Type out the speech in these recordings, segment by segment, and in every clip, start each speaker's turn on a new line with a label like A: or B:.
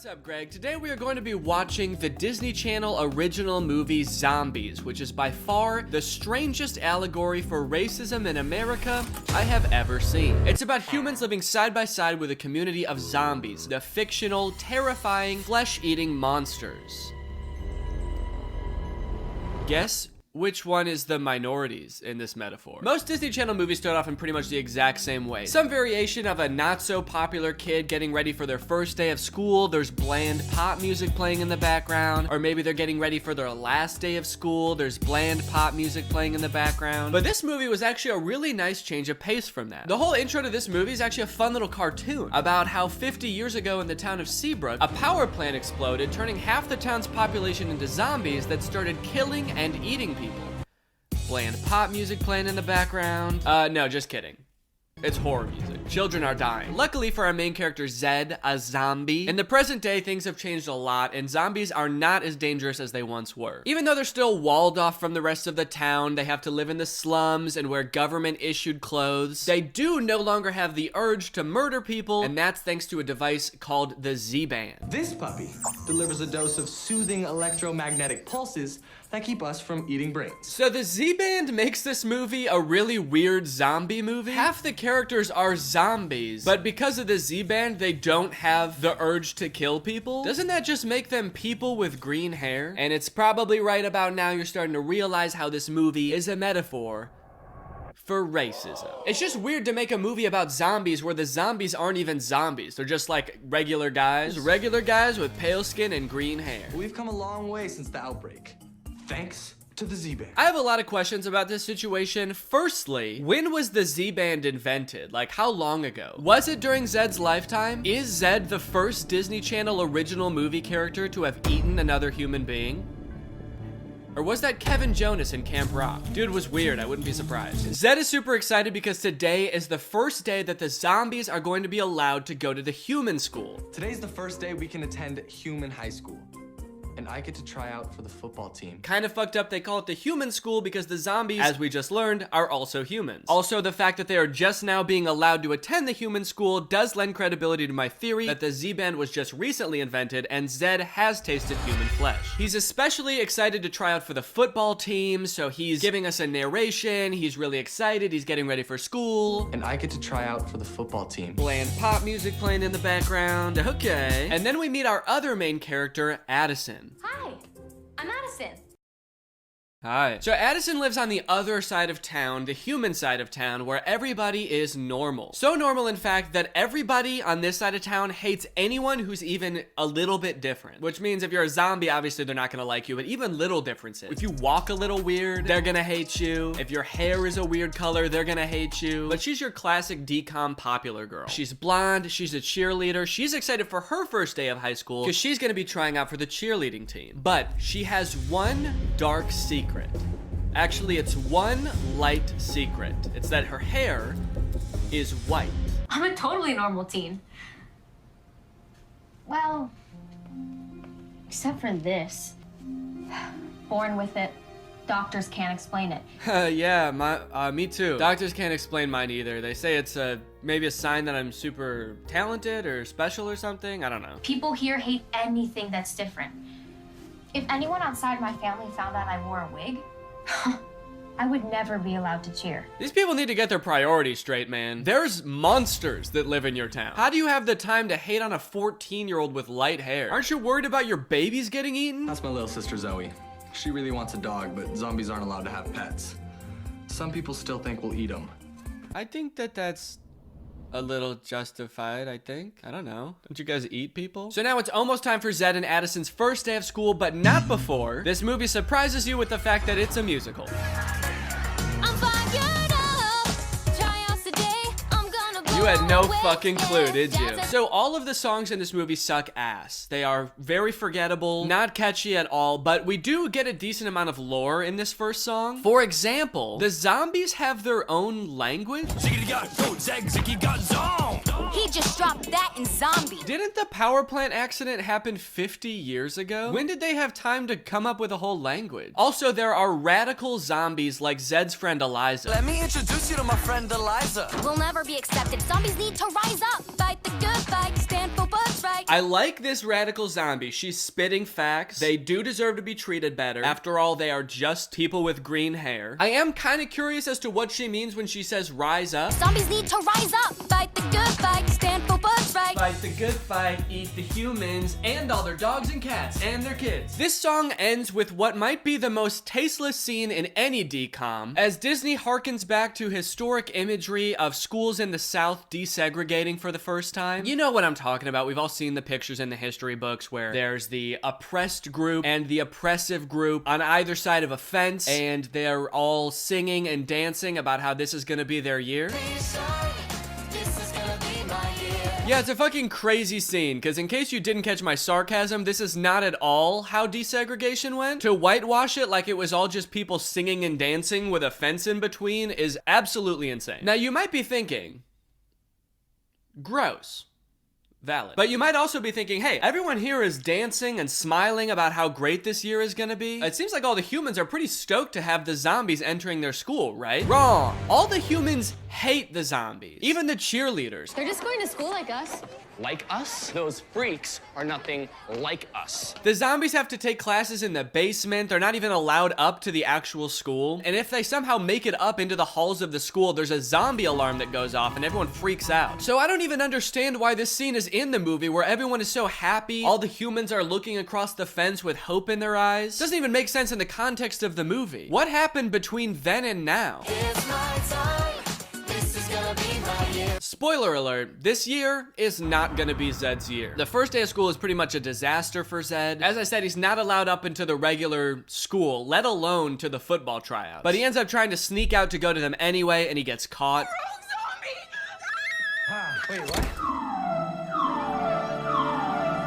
A: What's up, Greg? Today we are going to be watching the Disney Channel original movie Zombies, which is by far the strangest allegory for racism in America I have ever seen. It's about humans living side by side with a community of zombies, the fictional, terrifying, flesh-eating monsters. Guess which one is the minorities in this metaphor? Most Disney Channel movies start off in pretty much the exact same way. Some variation of a not so popular kid getting ready for their first day of school. There's bland pop music playing in the background, or maybe they're getting ready for their last day of school. There's bland pop music playing in the background. But this movie was actually a really nice change of pace from that. The whole intro to this movie is actually a fun little cartoon about how 50 years ago in the town of Seabrook, a power plant exploded, turning half the town's population into zombies that started killing and eating people. Bland pop music playing in the background. No, just kidding. It's horror music. Children are dying. Luckily for our main character, Zed, a zombie, in the present day, things have changed a lot, and zombies are not as dangerous as they once were. Even though they're still walled off from the rest of the town, they have to live in the slums and wear government-issued clothes, they do no longer have the urge to murder people, and that's thanks to a device called the Z-Band.
B: This puppy delivers a dose of soothing electromagnetic pulses that keep us from eating brains.
A: So the Z-Band makes this movie a really weird zombie movie. Half the characters are zombies, but because of the Z-Band, they don't have the urge to kill people. Doesn't that just make them people with green hair? And it's probably right about now you're starting to realize how this movie is a metaphor for racism. It's just weird to make a movie about zombies where the zombies aren't even zombies. They're just like regular guys with pale skin and green hair.
B: We've come a long way since the outbreak. Thanks to the Z-Band.
A: I have a lot of questions about this situation. Firstly, when was the Z-Band invented? Like, how long ago? Was it during Zed's lifetime? Is Zed the first Disney Channel original movie character to have eaten another human being? Or was that Kevin Jonas in Camp Rock? Dude was weird, I wouldn't be surprised. Zed is super excited because today is the first day that the zombies are going to be allowed to go to the human school.
B: Today's the first day we can attend human high school. And I get to try out for the football team.
A: Kind of fucked up they call it the human school because the zombies, as we just learned, are also humans. Also, the fact that they are just now being allowed to attend the human school does lend credibility to my theory that the Z-Band was just recently invented and Zed has tasted human flesh. He's especially excited to try out for the football team, so he's giving us a narration, he's really excited, he's getting ready for school.
B: And I get to try out for the football team.
A: Bland pop music playing in the background, okay. And then we meet our other main character, Addison.
C: Hi, I'm Addison.
A: Hi. So Addison lives on the other side of town, the human side of town, where everybody is normal. So normal, in fact, that everybody on this side of town hates anyone who's even a little bit different. Which means if you're a zombie, obviously they're not gonna like you, but even little differences. If you walk a little weird, they're gonna hate you. If your hair is a weird color, they're gonna hate you. But she's your classic decom popular girl. She's blonde, she's a cheerleader, she's excited for her first day of high school because she's gonna be trying out for the cheerleading team. But she has one dark secret. Actually, it's one light secret. It's that her hair is white.
C: I'm a totally normal teen. Well, except for this. Born with it. Doctors can't explain it.
A: Yeah, me too. Doctors can't explain mine either. They say it's maybe a sign that I'm super talented or special or something. I don't know.
C: People here hate anything that's different. If anyone outside my family found out I wore a wig, I would never be allowed to cheer.
A: These people need to get their priorities straight, man. There's monsters that live in your town. How do you have the time to hate on a 14-year-old with light hair? Aren't you worried about your babies getting eaten?
B: That's my little sister Zoe. She really wants a dog, but zombies aren't allowed to have pets. Some people still think we'll eat them.
A: I think that's a little justified, I think. I don't know. Don't you guys eat people? So now it's almost time for Zed and Addison's first day of school, but not before. This movie surprises you with the fact that it's a musical. You had no fucking clue, did you? So all of the songs in this movie suck ass. They are very forgettable, not catchy at all, but we do get a decent amount of lore in this first song. For example, the zombies have their own language.
D: He just dropped that in Zombie.
A: Didn't the power plant accident happen 50 years ago? When did they have time to come up with a whole language? Also, there are radical zombies like Zed's friend Eliza.
E: Let me introduce you to my friend Eliza.
D: We'll never be accepted. Zombies need to rise up. Fight the good fight. Stand for what's right.
A: I like this radical zombie. She's spitting facts. They do deserve to be treated better. After all, they are just people with green hair. I am kind of curious as to what she means when she says rise up.
D: Zombies need to rise up. Fight the good fight. Stand for what's right.
A: Fight the good fight, eat the humans, and all their dogs and cats, and their kids. This song ends with what might be the most tasteless scene in any DCOM, as Disney harkens back to historic imagery of schools in the South desegregating for the first time. You know what I'm talking about. We've all seen the pictures in the history books where there's the oppressed group and the oppressive group on either side of a fence, and they're all singing and dancing about how this is gonna be their year. Yeah, it's a fucking crazy scene, because in case you didn't catch my sarcasm, this is not at all how desegregation went. To whitewash it like it was all just people singing and dancing with a fence in between is absolutely insane. Now, you might be thinking, gross. Valid. But you might also be thinking, hey, everyone here is dancing and smiling about how great this year is gonna be. It seems like all the humans are pretty stoked to have the zombies entering their school, right? Wrong. All the humans hate the zombies. Even the cheerleaders.
F: They're just going to school like us.
G: Like us? Those freaks are nothing like us.
A: The zombies have to take classes in the basement. They're not even allowed up to the actual school. And if they somehow make it up into the halls of the school, there's a zombie alarm that goes off and everyone freaks out. So I don't even understand why this scene is in the movie where everyone is so happy. All the humans are looking across the fence with hope in their eyes. Doesn't even make sense in the context of the movie. What happened between then and now?
E: It's my time. This is gonna be my year.
A: Spoiler alert, this year is not gonna be Zed's year. The first day of school is pretty much a disaster for Zed. As I said, he's not allowed up into the regular school, let alone to the football tryouts. But he ends up trying to sneak out to go to them anyway, and he gets caught.
B: Wait, what?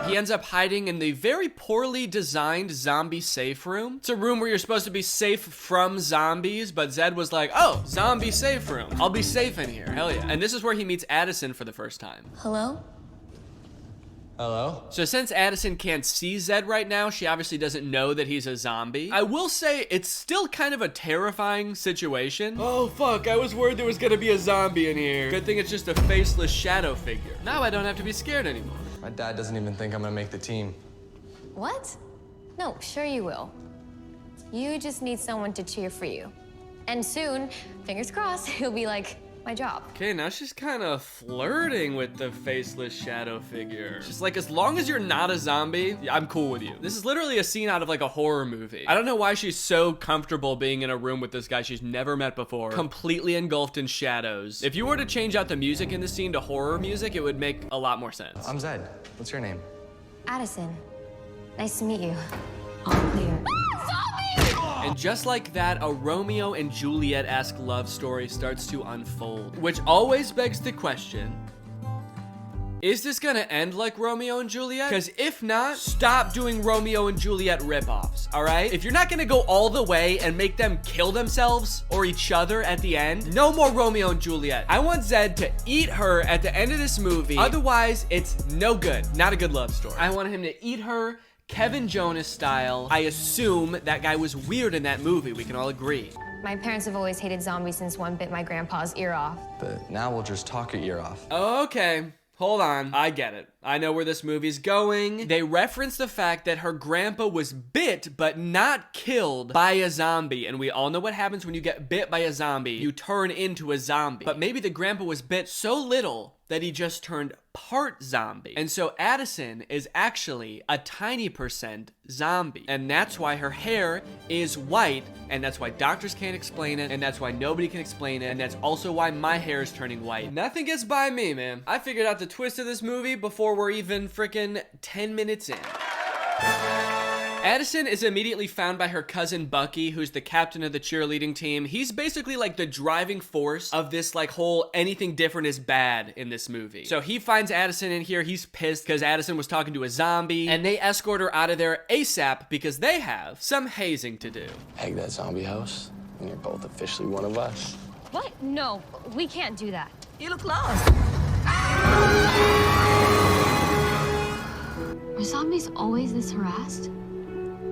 A: He ends up hiding in the very poorly designed zombie safe room. It's a room where you're supposed to be safe from zombies, but Zed was like, oh, zombie safe room. I'll be safe in here, hell yeah. And this is where he meets Addison for the first time.
F: Hello?
B: Hello?
A: So since Addison can't see Zed right now, she obviously doesn't know that he's a zombie. I will say it's still kind of a terrifying situation. Oh fuck, I was worried there was gonna be a zombie in here. Good thing it's just a faceless shadow figure. Now I don't have to be scared anymore.
B: My dad doesn't even think I'm gonna make the team.
F: What? No, sure you will. You just need someone to cheer for you. And soon, fingers crossed, he'll be like, my job.
A: Okay, now she's kind of flirting with the faceless shadow figure. She's like, as long as you're not a zombie, I'm cool with you. This is literally a scene out of like a horror movie. I don't know why she's so comfortable being in a room with this guy she's never met before, completely engulfed in shadows. If you were to change out the music in the scene to horror music, it would make a lot more sense.
B: I'm Zed. What's your name?
F: Addison, nice to meet you. All clear.
A: And just like that, a Romeo and Juliet-esque love story starts to unfold, which always begs the question, is this gonna end like Romeo and Juliet? Because if not, stop doing Romeo and Juliet ripoffs, all right? If you're not gonna go all the way and make them kill themselves or each other at the end, no more Romeo and Juliet. I want Zed to eat her at the end of this movie. Otherwise, it's no good. Not a good love story. I want him to eat her Kevin Jonas style. I assume that guy was weird in that movie. We can all agree.
F: My parents have always hated zombies since one bit my grandpa's ear off.
B: But now we'll just talk your ear off.
A: Okay. Hold on, I get it. I know where this movie's going. They reference the fact that her grandpa was bit but not killed by a zombie. And we all know what happens when you get bit by a zombie. You turn into a zombie. But maybe the grandpa was bit so little that he just turned part zombie. And so Addison is actually a tiny percent zombie. And that's why her hair is white, and that's why doctors can't explain it, and that's why nobody can explain it, and that's also why my hair is turning white. Nothing gets by me, man. I figured out the twist of this movie before we're even freaking 10 minutes in. Addison is immediately found by her cousin Bucky, who's the captain of the cheerleading team. He's basically like the driving force of this like whole anything different is bad in this movie. So he finds Addison in here. He's pissed because Addison was talking to a zombie, and they escort her out of there ASAP because they have some hazing to do.
G: Egg that zombie house, and you're both officially one of us.
F: What? No, we can't do that.
E: You look lost.
F: Were zombies always this harassed?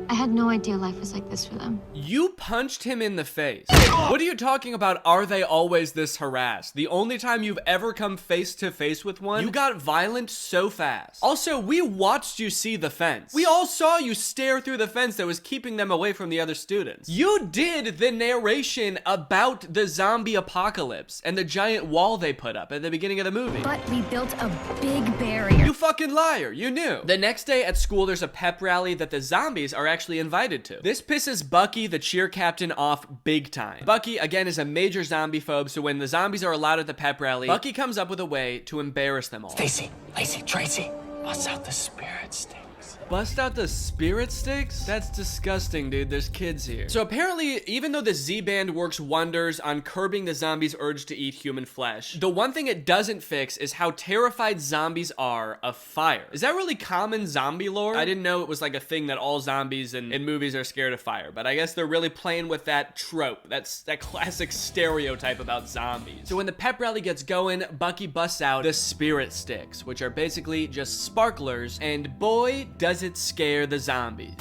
F: I had no idea life was like this for them.
A: You punched him in the face. What are you talking about? Are they always this harassed? The only time you've ever come face to face with one, you got violent so fast. Also, we watched you see the fence. We all saw you stare through the fence that was keeping them away from the other students. You did the narration about the zombie apocalypse and the giant wall they put up at the beginning of the movie.
F: But we built a big barrier.
A: You fucking liar, you knew. The next day at school, there's a pep rally that the zombies are actually invited to. This pisses Bucky, the cheer captain, off big time. Bucky, again, is a major zombie phobe, so when the zombies are allowed at the pep rally, Bucky comes up with a way to embarrass them all.
G: Stacy, Lacey, Tracy, bust out the spirit sticks.
A: Bust out the spirit sticks? That's disgusting, dude. There's kids here. So apparently, even though the Z-Band works wonders on curbing the zombies' urge to eat human flesh, the one thing it doesn't fix is how terrified zombies are of fire. Is that really common zombie lore? I didn't know it was like a thing that all zombies in movies are scared of fire, but I guess they're really playing with that trope. That's that classic stereotype about zombies. So when the pep rally gets going, Bucky busts out the spirit sticks, which are basically just sparklers, and boy, does it scare the zombies.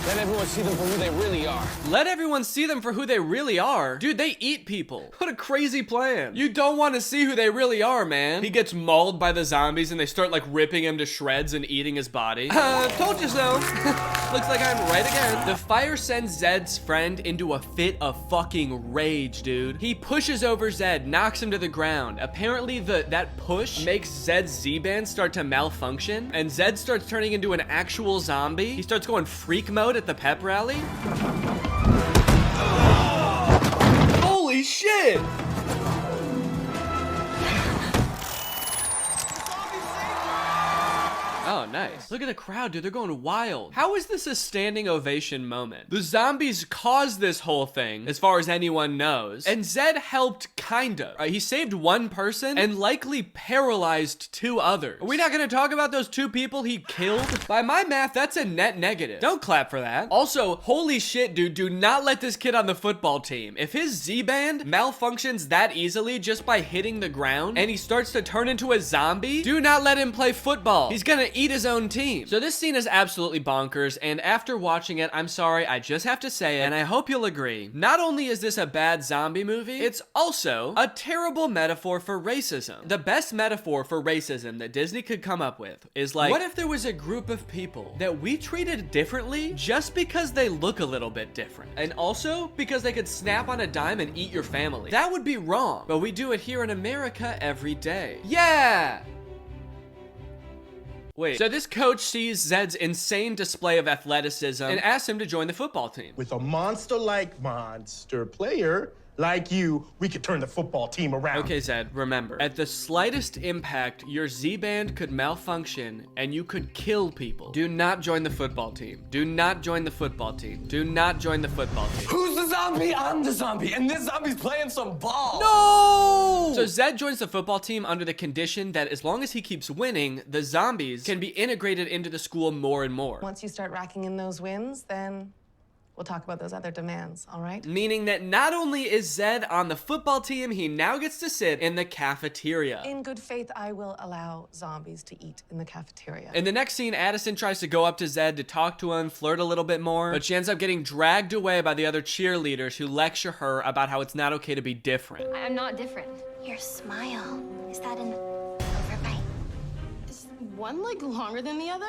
G: Let everyone see them for who they really are.
A: Let everyone see them for who they really are? Dude, they eat people. What a crazy plan. You don't want to see who they really are, man. He gets mauled by the zombies and they start like ripping him to shreds and eating his body. Told you so. Looks like I'm right again. The fire sends Zed's friend into a fit of fucking rage, dude. He pushes over Zed, knocks him to the ground. Apparently that push makes Zed's Z-Band start to malfunction, and Zed starts turning into an actual zombie. He starts going freak mode at the pep rally. Holy shit! Oh, nice. Look at the crowd, dude. They're going wild. How is this a standing ovation moment? The zombies caused this whole thing, as far as anyone knows. And Zed helped, kinda. He saved one person and likely paralyzed two others. Are we not gonna talk about those two people he killed? By my math, that's a net negative. Don't clap for that. Also, holy shit, dude. Do not let this kid on the football team. If his Z-Band malfunctions that easily just by hitting the ground and he starts to turn into a zombie, do not let him play football. He's gonna eat his own team. So this scene is absolutely bonkers, and after watching it, I'm sorry, I just have to say it, and I hope you'll agree. Not only is this a bad zombie movie, it's also a terrible metaphor for racism. The best metaphor for racism that Disney could come up with is like, what if there was a group of people that we treated differently just because they look a little bit different, and also because they could snap on a dime and eat your family? That would be wrong, but we do it here in America every day. Yeah! Wait, so this coach sees Zed's insane display of athleticism and asks him to join the football team.
H: With a monster-like monster player like you, we could turn the football team around.
A: Okay, Zed, remember, at the slightest impact, your Z-Band could malfunction and you could kill people. Do not join the football team. Do not join the football team. Do not join the football team.
G: Who's the zombie? I'm the zombie, and this zombie's playing some ball.
A: No! So Zed joins the football team under the condition that as long as he keeps winning, the zombies can be integrated into the school more and more.
I: Once you start racking in those wins, then we'll talk about those other demands, all right?
A: Meaning that not only is Zed on the football team, he now gets to sit in the cafeteria.
I: In good faith, I will allow zombies to eat in the cafeteria.
A: In the next scene, Addison tries to go up to Zed to talk to him, flirt a little bit more, but she ends up getting dragged away by the other cheerleaders who lecture her about how it's not okay to be different.
F: I'm not different.
D: Your smile. Is that an overbite?
I: Is one leg longer than the other?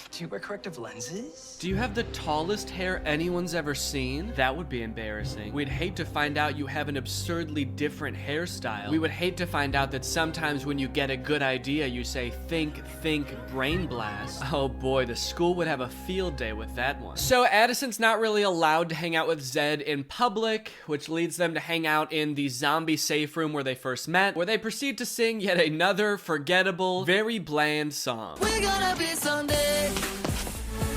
G: Do you wear corrective lenses?
A: Do you have the tallest hair anyone's ever seen? That would be embarrassing. We'd hate to find out you have an absurdly different hairstyle. We would hate to find out that sometimes when you get a good idea, you say, think, brain blast. Oh boy, the school would have a field day with that one. So Addison's not really allowed to hang out with Zed in public, which leads them to hang out in the zombie safe room where they first met, where they proceed to sing yet another forgettable, very bland song.
E: We're gonna be someday.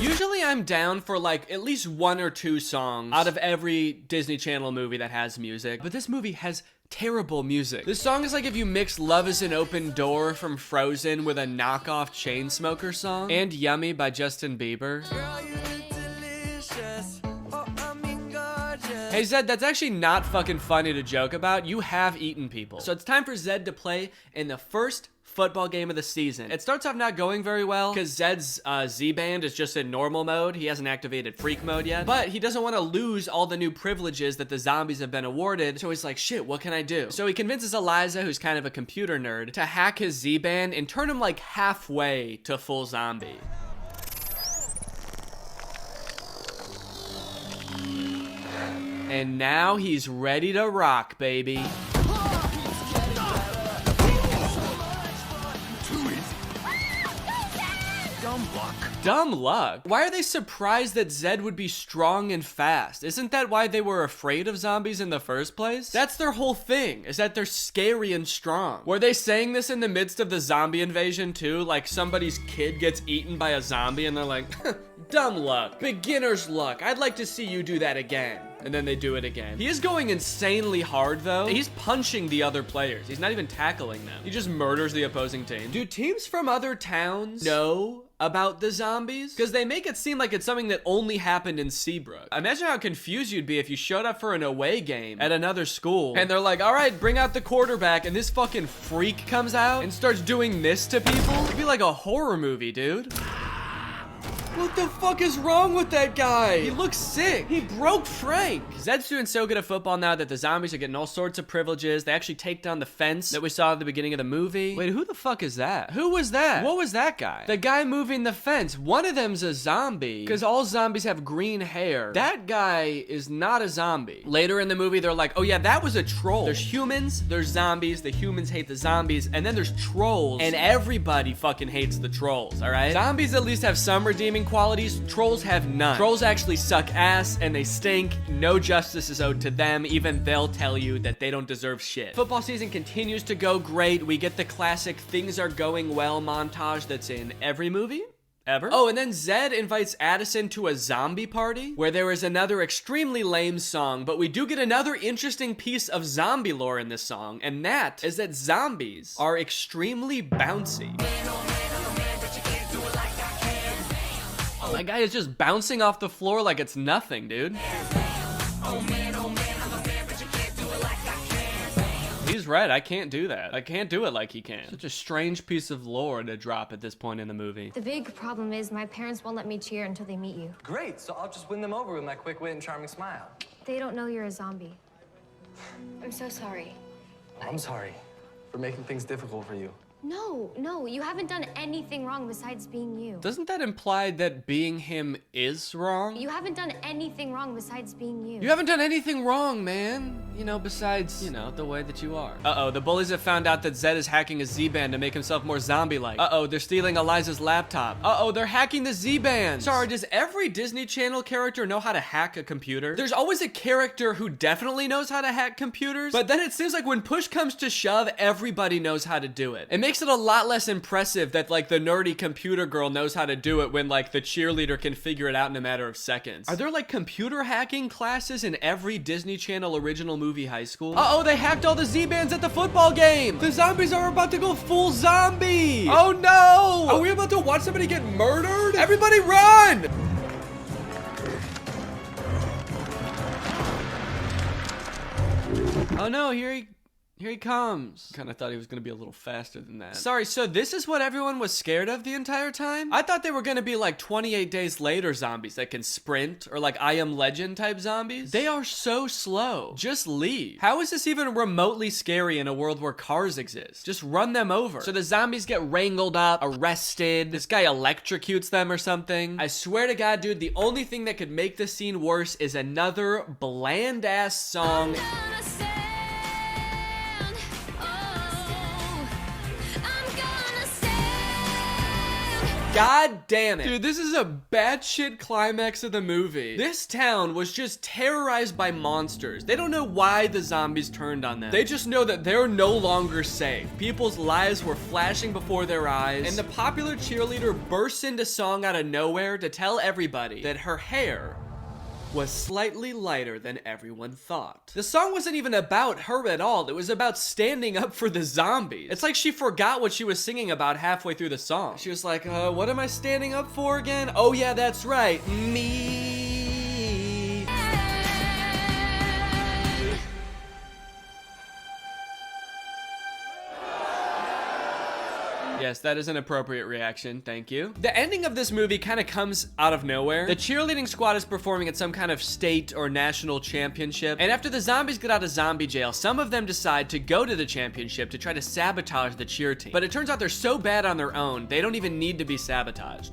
A: Usually I'm down for like at least one or two songs out of every Disney Channel movie that has music, but this movie has terrible music. This song is like if you mix Love is an Open Door from Frozen with a knockoff Chainsmokers song, and Yummy by Justin Bieber.
E: Girl, you look delicious. Oh, I mean gorgeous.
A: Hey Zed, that's actually not fucking funny to joke about. You have eaten people. So it's time for Zed to play in the first football game of the season. It starts off not going very well because Zed's Z-band is just in normal mode. He hasn't activated freak mode yet, but he doesn't want to lose all the new privileges that the zombies have been awarded. So he's like, shit, what can I do? So he convinces Eliza, who's kind of a computer nerd, to hack his Z-band and turn him like halfway to full zombie. And now he's ready to rock, baby. Dumb luck? Why are they surprised that Zed would be strong and fast? Isn't that why they were afraid of zombies in the first place? That's their whole thing, is that they're scary and strong. Were they saying this in the midst of the zombie invasion too? Like somebody's kid gets eaten by a zombie and they're like, dumb luck, beginner's luck. I'd like to see you do that again. And then they do it again. He is going insanely hard though. He's punching the other players. He's not even tackling them. He just murders the opposing team. Do teams from other towns know about the zombies? Because they make it seem like it's something that only happened in Seabrook. Imagine how confused you'd be if you showed up for an away game at another school and they're like, all right, bring out the quarterback, and this fucking freak comes out and starts doing this to people. It'd be like a horror movie, dude. What the fuck is wrong with that guy? He looks sick. He broke Frank. Zed's doing so good at football now that the zombies are getting all sorts of privileges. They actually take down the fence that we saw at the beginning of the movie. Wait, who the fuck is that? Who was that? What was that guy? The guy moving the fence. One of them's a zombie because all zombies have green hair. That guy is not a zombie. Later in the movie, they're like, oh yeah, that was a troll. There's humans, there's zombies, the humans hate the zombies, and then there's trolls, and everybody fucking hates the trolls, all right? Zombies at least have some redeeming qualities. Trolls have none. Trolls actually suck ass and they stink. No justice is owed to them. Even they'll tell you that they don't deserve shit. Football season continues to go great. We get the classic things are going well montage that's in every movie ever. Oh, and then Zed invites Addison to a zombie party where there is another extremely lame song, but we do get another interesting piece of zombie lore in this song, and that is that zombies are extremely bouncy. My guy is just bouncing off the floor like it's nothing, dude. He's right, I can't do that. I can't do it like he can. Such a strange piece of lore to drop at this point in the movie.
F: The big problem is my parents won't let me cheer until they meet you.
B: Great, so I'll just win them over with my quick wit and charming smile.
F: They don't know you're a zombie. I'm so sorry.
B: I'm sorry for making things difficult for you.
F: No, you haven't done anything wrong besides being you.
A: Doesn't that imply that being him is wrong?
F: You haven't done anything wrong besides being you.
A: You haven't done anything wrong, man. You know, besides, you know, the way that you are. Uh-oh, the bullies have found out that Zed is hacking his Z-band to make himself more zombie-like. Uh-oh, they're stealing Eliza's laptop. Uh-oh, they're hacking the Z-band. Sorry, does every Disney Channel character know how to hack a computer? There's always a character who definitely knows how to hack computers, but then it seems like when push comes to shove, everybody knows how to do it. It makes it a lot less impressive that like the nerdy computer girl knows how to do it when like the cheerleader can figure it out in a matter of seconds. Are there like computer hacking classes in every Disney Channel original movie high school? Uh-oh, they hacked all the Z-bands at the football game. The zombies are about to go full zombie. Oh no! Are we about to watch somebody get murdered? Everybody run! Oh no, here he comes. Kind of thought he was gonna be a little faster than that. Sorry, so this is what everyone was scared of the entire time? I thought they were gonna be like 28 Days Later zombies that can sprint, or like I Am Legend type zombies. They are so slow. Just leave. How is this even remotely scary in a world where cars exist? Just run them over. So the zombies get wrangled up, arrested. This guy electrocutes them or something. I swear to God, dude, the only thing that could make this scene worse is another bland ass song. God damn it. Dude, this is a batshit climax of the movie. This town was just terrorized by monsters. They don't know why the zombies turned on them. They just know that they're no longer safe. People's lives were flashing before their eyes, and the popular cheerleader bursts into song out of nowhere to tell everybody that her hair was slightly lighter than everyone thought. The song wasn't even about her at all. It was about standing up for the zombies. It's like she forgot what she was singing about halfway through the song. She was like, what am I standing up for again? Oh yeah, that's right. Me. Yes, that is an appropriate reaction. Thank you. The ending of this movie kind of comes out of nowhere. The cheerleading squad is performing at some kind of state or national championship. And after the zombies get out of zombie jail, some of them decide to go to the championship to try to sabotage the cheer team. But it turns out they're so bad on their own, they don't even need to be sabotaged.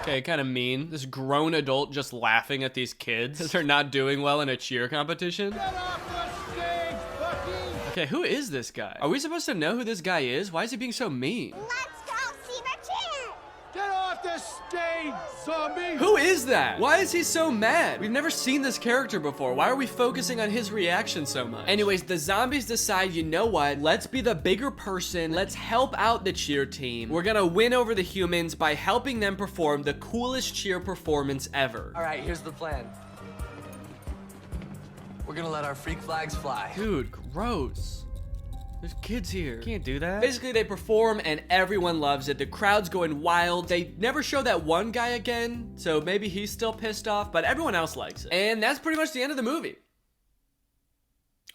A: Okay, kind of mean. This grown adult just laughing at these kids because they're not doing well in a cheer competition.
E: Get off the stage, Bucky!
A: Okay, who is this guy? Are we supposed to know who this guy is? Why is he being so mean?
E: Let's go see the cheer! Get off the stage, zombie!
A: Who is that? Why is he so mad? We've never seen this character before. Why are we focusing on his reaction so much? Anyways, the zombies decide, you know what? Let's be the bigger person. Let's help out the cheer team. We're gonna win over the humans by helping them perform the coolest cheer performance ever.
B: All right, here's the plan. We're gonna let our freak flags fly.
A: Dude, gross. There's kids here. Can't do that. Basically, they perform and everyone loves it. The crowd's going wild. They never show that one guy again, so maybe he's still pissed off, but everyone else likes it. And that's pretty much the end of the movie.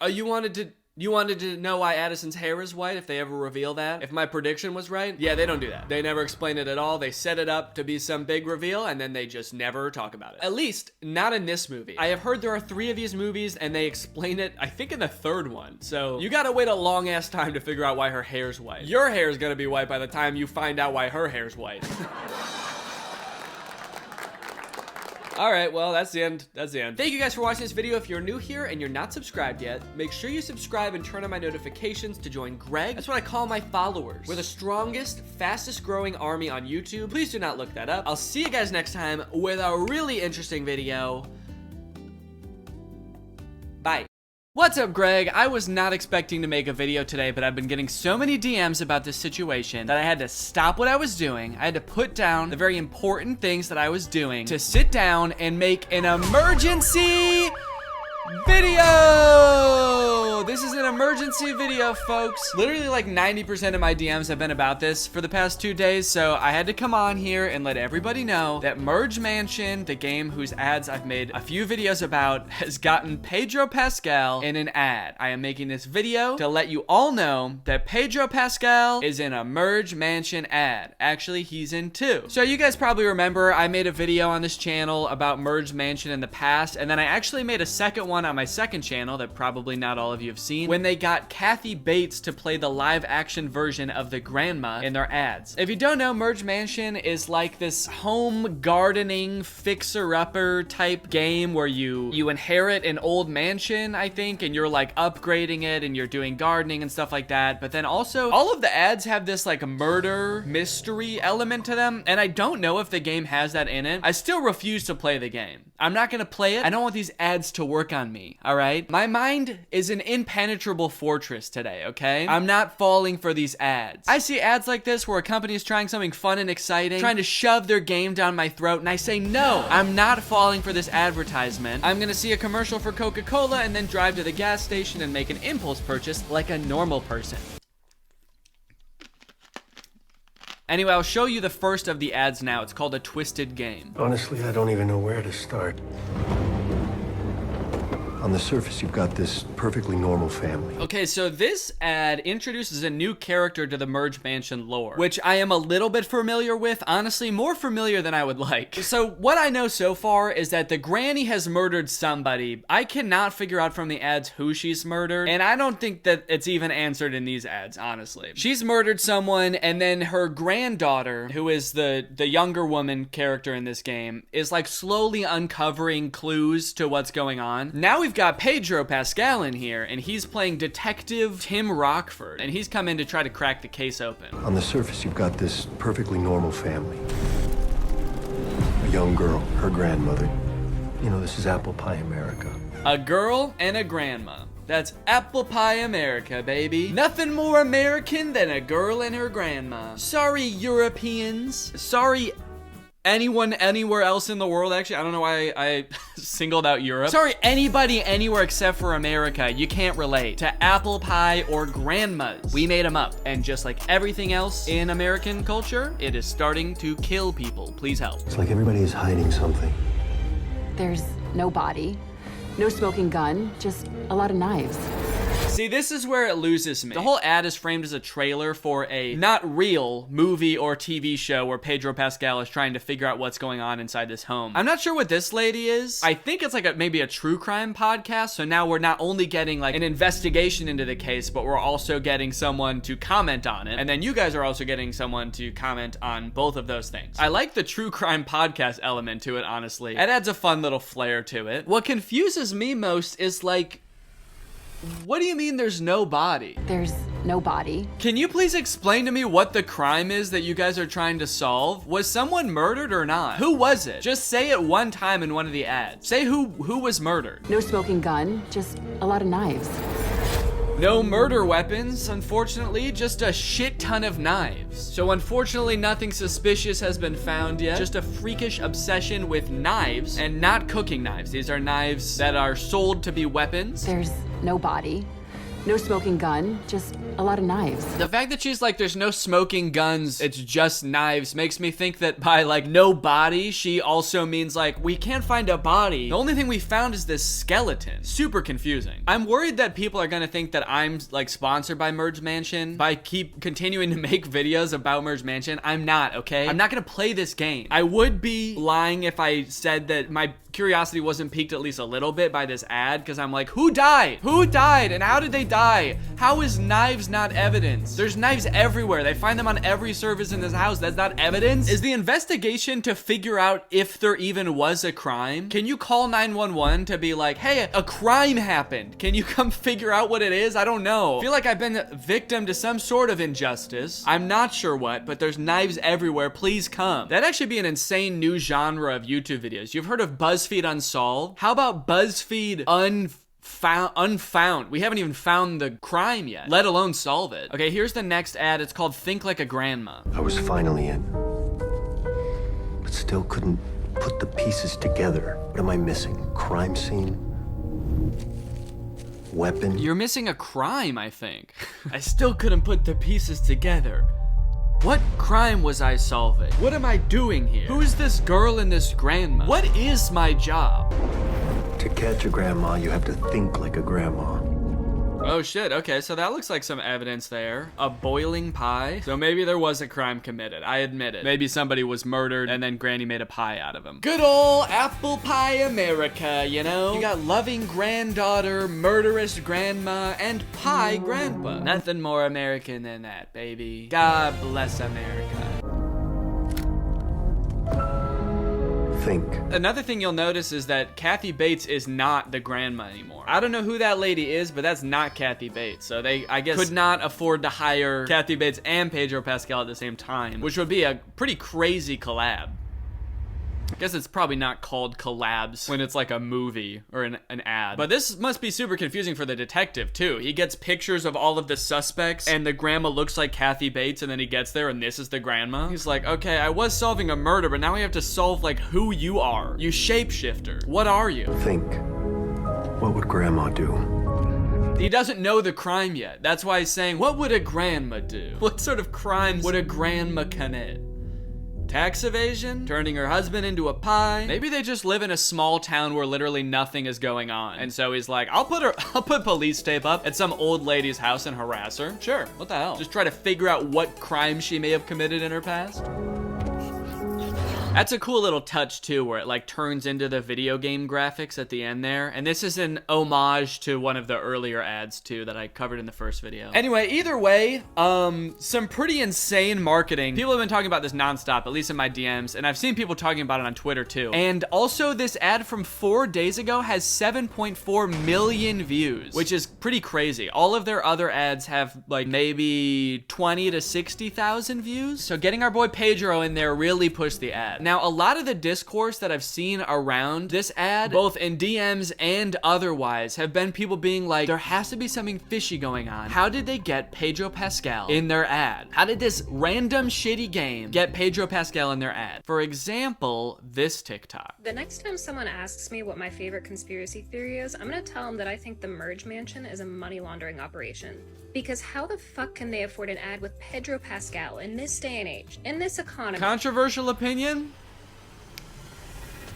A: Oh, you wanted to know why Addison's hair is white, if they ever reveal that? If my prediction was right? Yeah, they don't do that. They never explain it at all. They set it up to be some big reveal, and then they just never talk about it. At least, not in this movie. I have heard there are 3 of these movies, and they explain it, I think, in the 3rd one. So, you gotta wait a long-ass time to figure out why her hair's white. Your hair's gonna be white by the time you find out why her hair's white. All right, well, that's the end. That's the end. Thank you guys for watching this video. If you're new here and you're not subscribed yet, make sure you subscribe and turn on my notifications to join Greg. That's what I call my followers. We're the strongest, fastest growing army on YouTube. Please do not look that up. I'll see you guys next time with a really interesting video. Bye. What's up, Greg? I was not expecting to make a video today, but I've been getting so many DMs about this situation that I had to stop what I was doing. I had to put down the very important things that I was doing to sit down and make an emergency video. This is an emergency video, folks. Literally like 90% of my DMs have been about this for the past 2 days, so I had to come on here and let everybody know that Merge Mansion, the game whose ads I've made a few videos about, has gotten Pedro Pascal in an ad. I am making this video to let you all know that Pedro Pascal is in a Merge Mansion ad. Actually, he's in 2. So you guys probably remember I made a video on this channel about Merge Mansion in the past, and then I actually made a second one on my second channel that probably not all of you have seen, when they got Kathy Bates to play the live action version of the grandma in their ads. If you don't know, Merge Mansion is like this home gardening fixer-upper type game where you inherit an old mansion, I think, and you're like upgrading it and you're doing gardening and stuff like that. But then also all of the ads have this like murder mystery element to them, and I don't know if the game has that in it. I still refuse to play the game. I'm not gonna play it. I don't want these ads to work on me, all right? My mind is an impenetrable fortress today, okay? I'm not falling for these ads. I see ads like this where a company is trying something fun and exciting, trying to shove their game down my throat, and I say, no, I'm not falling for this advertisement. I'm gonna see a commercial for Coca-Cola and then drive to the gas station and make an impulse purchase like a normal person. Anyway, I'll show you the first of the ads now. It's called A Twisted Game.
J: Honestly, I don't even know where to start. On the surface, you've got this perfectly normal family.
A: Okay, so this ad introduces a new character to the Merge Mansion lore, which I am a little bit familiar with, honestly, more familiar than I would like. So what I know so far is that the granny has murdered somebody. I cannot figure out from the ads who she's murdered, and I don't think that it's even answered in these ads, honestly. She's murdered someone, and then her granddaughter, who is the younger woman character in this game, is like slowly uncovering clues to what's going on. Now we've got Pedro Pascal in here, and he's playing Detective Tim Rockford, and he's come in to try to crack the case open.
J: On the surface, you've got this perfectly normal family. A young girl, her grandmother. You know, this is apple pie America.
A: A girl and a grandma. That's apple pie America, baby. Nothing more American than a girl and her grandma. Sorry, Europeans. Sorry, anyone anywhere else in the world. Actually, I don't know why I singled out Europe. Sorry, anybody anywhere except for America. You can't relate to apple pie or grandmas. We made them up. And just like everything else in American culture, it is starting to kill people. Please help.
J: It's like everybody is hiding something.
K: There's no body, no smoking gun, just a lot of knives.
A: See, this is where it loses me. The whole ad is framed as a trailer for a not real movie or TV show where Pedro Pascal is trying to figure out what's going on inside this home. I'm not sure what this lady is. I think it's like maybe a true crime podcast. So now we're not only getting like an investigation into the case, but we're also getting someone to comment on it. And then you guys are also getting someone to comment on both of those things. I like the true crime podcast element to it, honestly. It adds a fun little flair to it. What confuses me most is like, what do you mean there's no body?
K: There's no body.
A: Can you please explain to me what the crime is that you guys are trying to solve? Was someone murdered or not? Who was it? Just say it one time in one of the ads. Say who was murdered.
K: No smoking gun, just a lot of knives.
A: No murder weapons, unfortunately, just a shit ton of knives. So unfortunately, nothing suspicious has been found yet. Just a freakish obsession with knives and not cooking knives. These are knives that are sold to be weapons.
K: There's no body, no smoking gun, just a lot of knives.
A: The fact that she's like, there's no smoking guns, it's just knives, makes me think that by like no body, she also means like, we can't find a body. The only thing we found is this skeleton. Super confusing. I'm worried that people are gonna think that I'm like sponsored by Merge Mansion by keep continuing to make videos about Merge Mansion. I'm not, okay? I'm not gonna play this game. I would be lying if I said that my curiosity wasn't piqued at least a little bit by this ad, because I'm like, who died? Who died and how did they die? How is knives not evidence? There's knives everywhere. They find them on every surface in this house. That's not evidence? Is the investigation to figure out if there even was a crime? Can you call 911 to be like, hey, a crime happened. Can you come figure out what it is? I don't know. I feel like I've been victim to some sort of injustice. I'm not sure what, but there's knives everywhere. Please come. That'd actually be an insane new genre of YouTube videos. You've heard of BuzzFeed Unsolved? How about BuzzFeed Unfound? We haven't even found the crime yet, let alone solve it. Okay, here's the next ad. It's called Think Like a Grandma.
J: I was finally in, but still couldn't put the pieces together. What am I missing? Crime scene? Weapon?
A: You're missing a crime, I think. I still couldn't put the pieces together. What crime was I solving? What am I doing here? Who's this girl and this grandma? What is my job?
J: To catch a grandma, you have to think like a grandma.
A: Oh shit, okay, so that looks like some evidence there. A boiling pie? So maybe there was a crime committed, I admit it. Maybe somebody was murdered and then Granny made a pie out of him. Good old apple pie America, you know? You got loving granddaughter, murderous grandma, and pie grandpa. Nothing more American than that, baby. God bless America.
J: Think.
A: Another thing you'll notice is that Kathy Bates is not the grandma anymore. I don't know who that lady is, but that's not Kathy Bates. So they, I guess, could not afford to hire Kathy Bates and Pedro Pascal at the same time, which would be a pretty crazy collab. I guess it's probably not called collabs when it's like a movie or an ad. But this must be super confusing for the detective too. He gets pictures of all of the suspects and the grandma looks like Kathy Bates, and then he gets there and this is the grandma. He's like, okay, I was solving a murder, but now we have to solve like who you are. You shapeshifter. What are you?
J: Think. What would grandma do?
A: He doesn't know the crime yet. That's why he's saying, what would a grandma do? What sort of crimes would a grandma commit? Tax evasion? Turning her husband into a pie? Maybe they just live in a small town where literally nothing is going on. And so he's like, I'll put police tape up at some old lady's house and harass her. Sure, what the hell? Just try to figure out what crime she may have committed in her past. That's a cool little touch too, where it like turns into the video game graphics at the end there. And this is an homage to one of the earlier ads too that I covered in the first video. Anyway, either way, some pretty insane marketing. People have been talking about this nonstop, at least in my DMs, and I've seen people talking about it on Twitter too. And also this ad from 4 days ago has 7.4 million views, which is pretty crazy. All of their other ads have like maybe 20 to 60,000 views. So getting our boy Pedro in there really pushed the ad. Now, a lot of the discourse that I've seen around this ad, both in DMs and otherwise, have been people being like, there has to be something fishy going on. How did they get Pedro Pascal in their ad? How did this random shitty game get Pedro Pascal in their ad? For example, this TikTok.
L: The next time someone asks me what my favorite conspiracy theory is, I'm gonna tell them that I think the Merge Mansion is a money laundering operation. Because how the fuck can they afford an ad with Pedro Pascal in this day and age, in this economy?
A: Controversial opinion?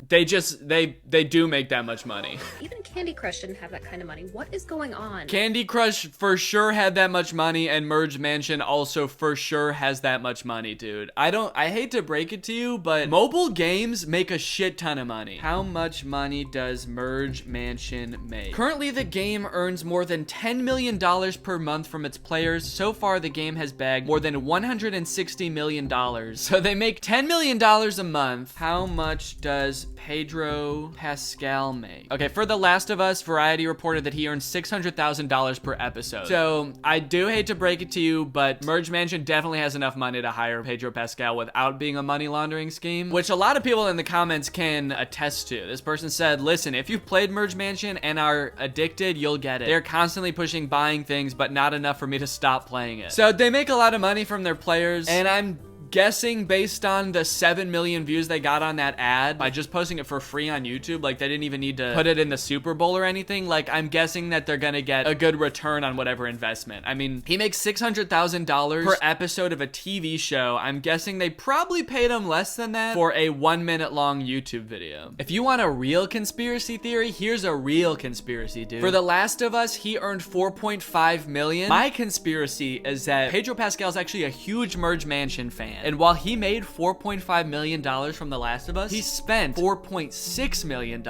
A: they do make that much money.
L: Even Candy Crush didn't have that kind of money. What is going on?
A: Candy Crush for sure had that much money, and Merge Mansion also for sure has that much money, dude. I hate to break it to you, but mobile games make a shit ton of money. How much money does Merge Mansion make? Currently, the game earns more than $10 million per month from its players. So far, the game has bagged more than $160 million. So they make $10 million a month. How much does Pedro Pascal make? Okay, for The Last of Us, Variety reported that he earns $600,000 per episode. So I do hate to break it to you, but Merge Mansion definitely has enough money to hire Pedro Pascal without being a money laundering scheme, which a lot of people in the comments can attest to. This person said, listen, if you've played Merge Mansion and are addicted, you'll get it. They're constantly pushing buying things, but not enough for me to stop playing it. So they make a lot of money from their players, and I'm guessing based on the 7 million views they got on that ad by just posting it for free on YouTube, like they didn't even need to put it in the Super Bowl or anything, like I'm guessing that they're gonna get a good return on whatever investment. I mean, he makes $600,000 per episode of a TV show. I'm guessing they probably paid him less than that for a 1 minute long YouTube video. If you want a real conspiracy theory, here's a real conspiracy, dude. For The Last of Us, he earned $4.5 million. My conspiracy is that Pedro Pascal is actually a huge Merge Mansion fan. And while he made $4.5 million from The Last of Us, he spent $4.6 million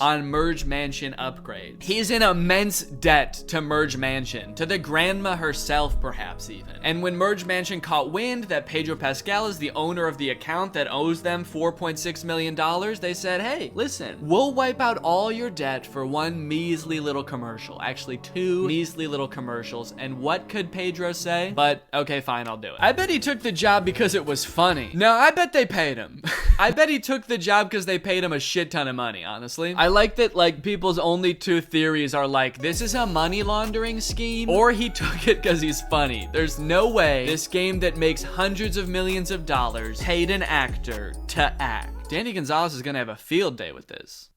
A: on Merge Mansion upgrades. He's in immense debt to Merge Mansion, to the grandma herself perhaps even. And when Merge Mansion caught wind that Pedro Pascal is the owner of the account that owes them $4.6 million, they said, hey, listen, we'll wipe out all your debt for one measly little commercial. Actually, 2 measly little commercials. And what could Pedro say? But okay, fine, I'll do it. I bet he took the job because it was funny. No, I bet they paid him. I bet he took the job because they paid him a shit ton of money, honestly. I like that, like, people's only 2 theories are like, this is a money laundering scheme, or he took it because he's funny. There's no way this game that makes hundreds of millions of dollars paid an actor to act. Danny Gonzalez is gonna have a field day with this.